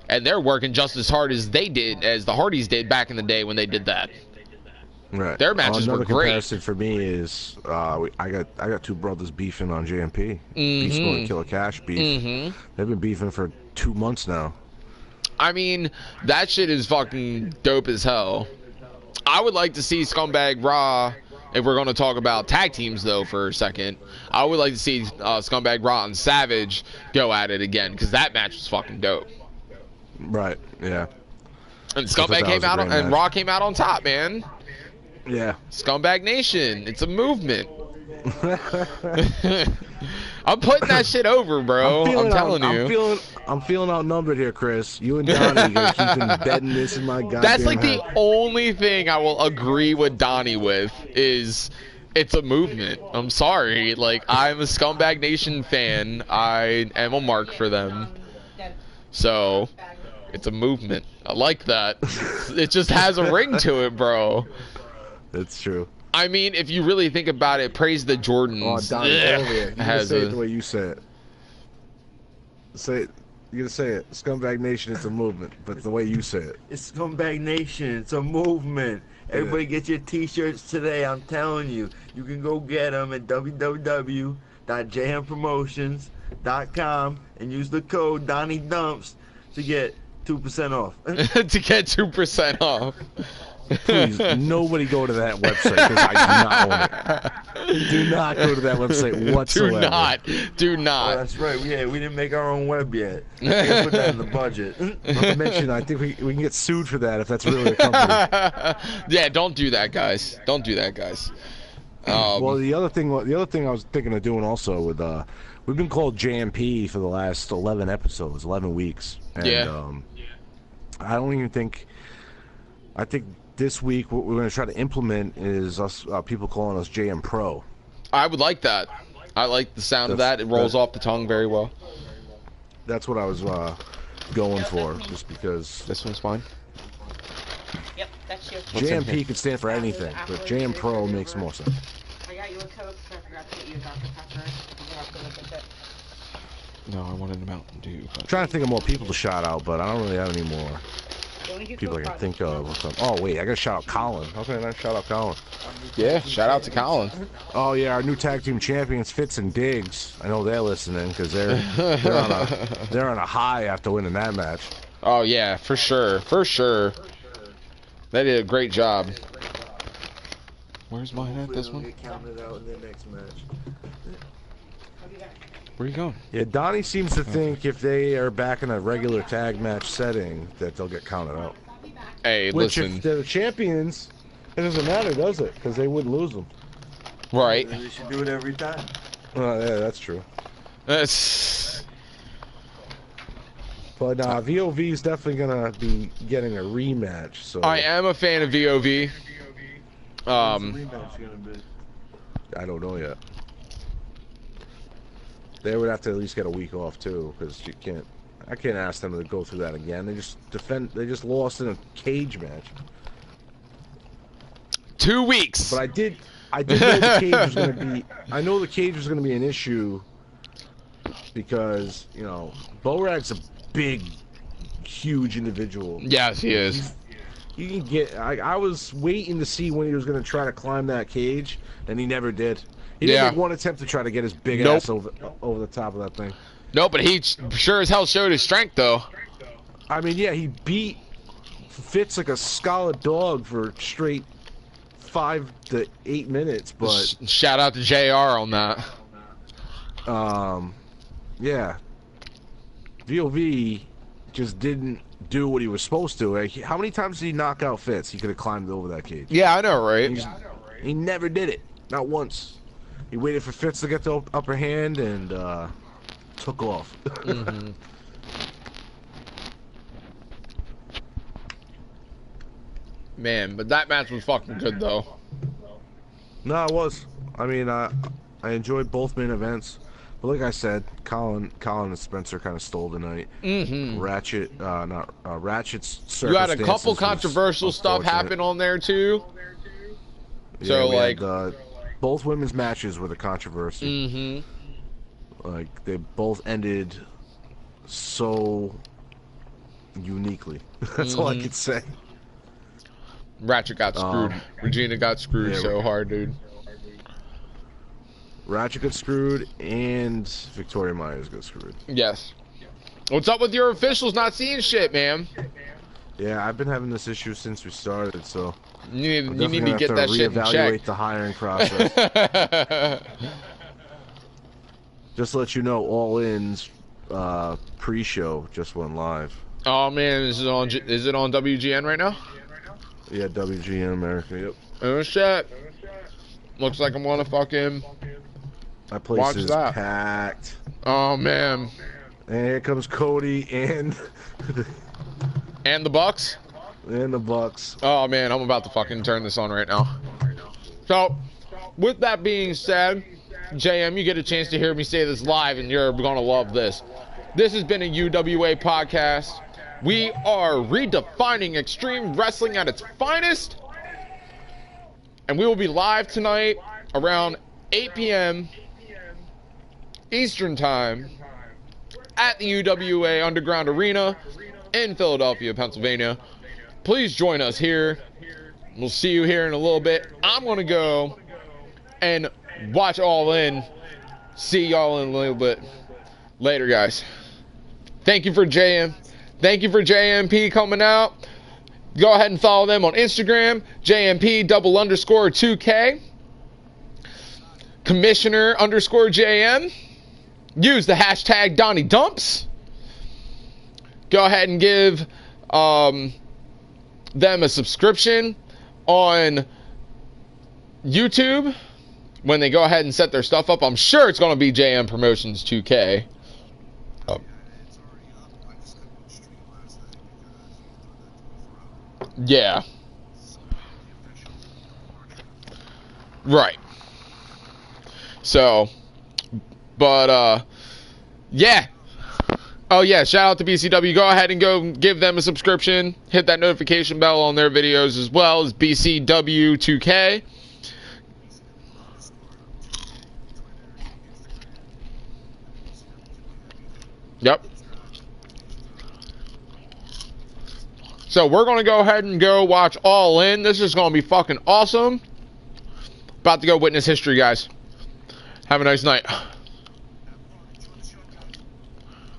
And they're working just as hard as the Hardys did back in the day when they did that. Right. Their matches were great. Another comparison for me is I got two brothers beefing on JMP. Beast Mode and Killer Cash beef. They've been beefing for 2 months now. I mean, that shit is fucking dope as hell. I would like to see Scumbag Raw. If we're going to talk about tag teams, though, for a second, I would like to see Scumbag Raw and Savage go at it again, because that match was fucking dope. Right. Yeah. And Scumbag came out, and Raw came out on top, man. Yeah. Scumbag Nation. It's a movement. I'm putting that shit over, bro. I'm telling you. I'm feeling outnumbered here, Chris. You and Donnie are gonna keep embedding this in my goddamn That's like head. the only thing I will agree with Donnie with is it's a movement. I'm sorry. Like, I'm a Scumbag Nation fan. I am a mark for them. So, it's a movement. I like that. It just has a ring to it, bro. That's true. I mean, if you really think about it, Praise the Jordans. Oh, Donnie, get over here. You gotta say it the way you say it. Say it. You gotta say it. Scumbag Nation, it's a movement, but the way you say it. It's Scumbag Nation. It's a movement. Everybody get your t-shirts today. I'm telling you. You can go get them at www.jmpromotions.com and use the code Donnie Dumps to get 2% off. To get 2% off. Please, nobody go to that website because I do not own it. Do not go to that website whatsoever. Do not. Oh, that's right. Yeah, we didn't make our own web yet. We can't put that in the budget. Not to mention, I think we can get sued for that if that's really a company. Yeah, don't do that, guys. Don't do that, guys. Well, the other thing I was thinking of doing also with we've been called JMP for the last 11 episodes, 11 weeks. And, yeah. I don't even think. I think this week what we're going to try to implement is us people calling us JM Pro. I would like that. I like the sound of that. It rolls off the tongue very well. That's what I was going for, just because. This one's fine. Yep, that's you. JMP could stand for anything, but JM Pro makes more sense. I got you a Coke, so I forgot to get you a Dr. Pepper. You have to look at it. No, I wanted a Mountain Dew. I'm trying to think of more people to shout out, but I don't really have any more people I can think of. Oh, wait, I got to shout out Colin. How can I not shout out Colin? Yeah, shout out to Colin. Oh, yeah, our new tag team champions, Fitz and Diggs. I know they're listening because they're on a high after winning that match. Oh, yeah, for sure. For sure. They did a great job. Where's mine at, this one? Get counted out in the next match. Where are you going? Yeah, Donnie seems to think if they are back in a regular tag match setting that they'll get counted out. Hey, Which, listen. if they're the champions, it doesn't matter, does it? Because they wouldn't lose them. Right. They should do it every time. Yeah, that's true. That's... But VOV is definitely going to be getting a rematch. So I am a fan of VOV. What's the rematch gonna be? I don't know yet. They would have to at least get a week off too, because you can't. I can't ask them to go through that again. They just lost in a cage match. 2 weeks. But I did know the cage was going to be. I know the cage was going to be an issue because Borag's a big, huge individual. Yes, he is. You can get. I was waiting to see when he was going to try to climb that cage, and he never did. He didn't make one attempt to try to get his big ass over the top of that thing. No, but he sure as hell showed his strength, though. I mean, yeah, he beat Fitz like a scarlet dog for straight 5 to 8 minutes. But shout out to JR on that. Yeah, VOV just didn't do what he was supposed to. Like, how many times did he knock out Fitz? He could have climbed over that cage. Yeah, I know, right? He never did it. Not once. He waited for Fitz to get the upper hand and took off. Mm-hmm. Man, but that match was fucking good, though. No, it was. I mean, I enjoyed both main events. But like I said, Colin and Spencer kind of stole the night. Mm-hmm. Ratchet's circumstances. You had a couple controversial stuff happen on there, too. Yeah, So, like... both women's matches were the controversy. Mm-hmm. Like, they both ended so uniquely. That's all I could say. Ratchet got screwed. Regina got screwed so hard, dude. Ratchet got screwed, and Victoria Myers got screwed. Yes. What's up with your officials not seeing shit, man? Yeah, I've been having this issue since we started, so... You need to get that shit in check. Reevaluate the hiring process. Just to let you know, All In's pre-show just went live. Oh man, is it on WGN right now? Yeah, WGN America. Yep. Oh shit. Looks like I'm gonna fucking That place watch is that. packed. Oh man. And here comes Cody and And the Bucks? and the Bucks. Oh man, I'm about to fucking turn this on right now. So, with that being said, JM, you get a chance to hear me say this live and you're gonna love this. This has been a UWA podcast. We are redefining extreme wrestling at its finest. And we will be live tonight around 8 p.m. Eastern Time at the UWA Underground Arena in Philadelphia, Pennsylvania. Please join us here. We'll see you here in a little bit. I'm going to go and watch All In. See y'all in a little bit. Later, guys. Thank you for JM. Thank you for JMP coming out. Go ahead and follow them on Instagram, JMP_2K. Commissioner_JM. Use the hashtag Donnie Dumps. Go ahead and give them a subscription on YouTube when they go ahead and set their stuff up. I'm sure it's going to be JM Promotions 2K. Yeah. Right. So, but, yeah. Oh, yeah, shout out to BCW. Go ahead and go give them a subscription. Hit that notification bell on their videos as well as BCW 2K. Yep. So we're going to go ahead and go watch All In. This is going to be fucking awesome. About to go witness history, guys. Have a nice night.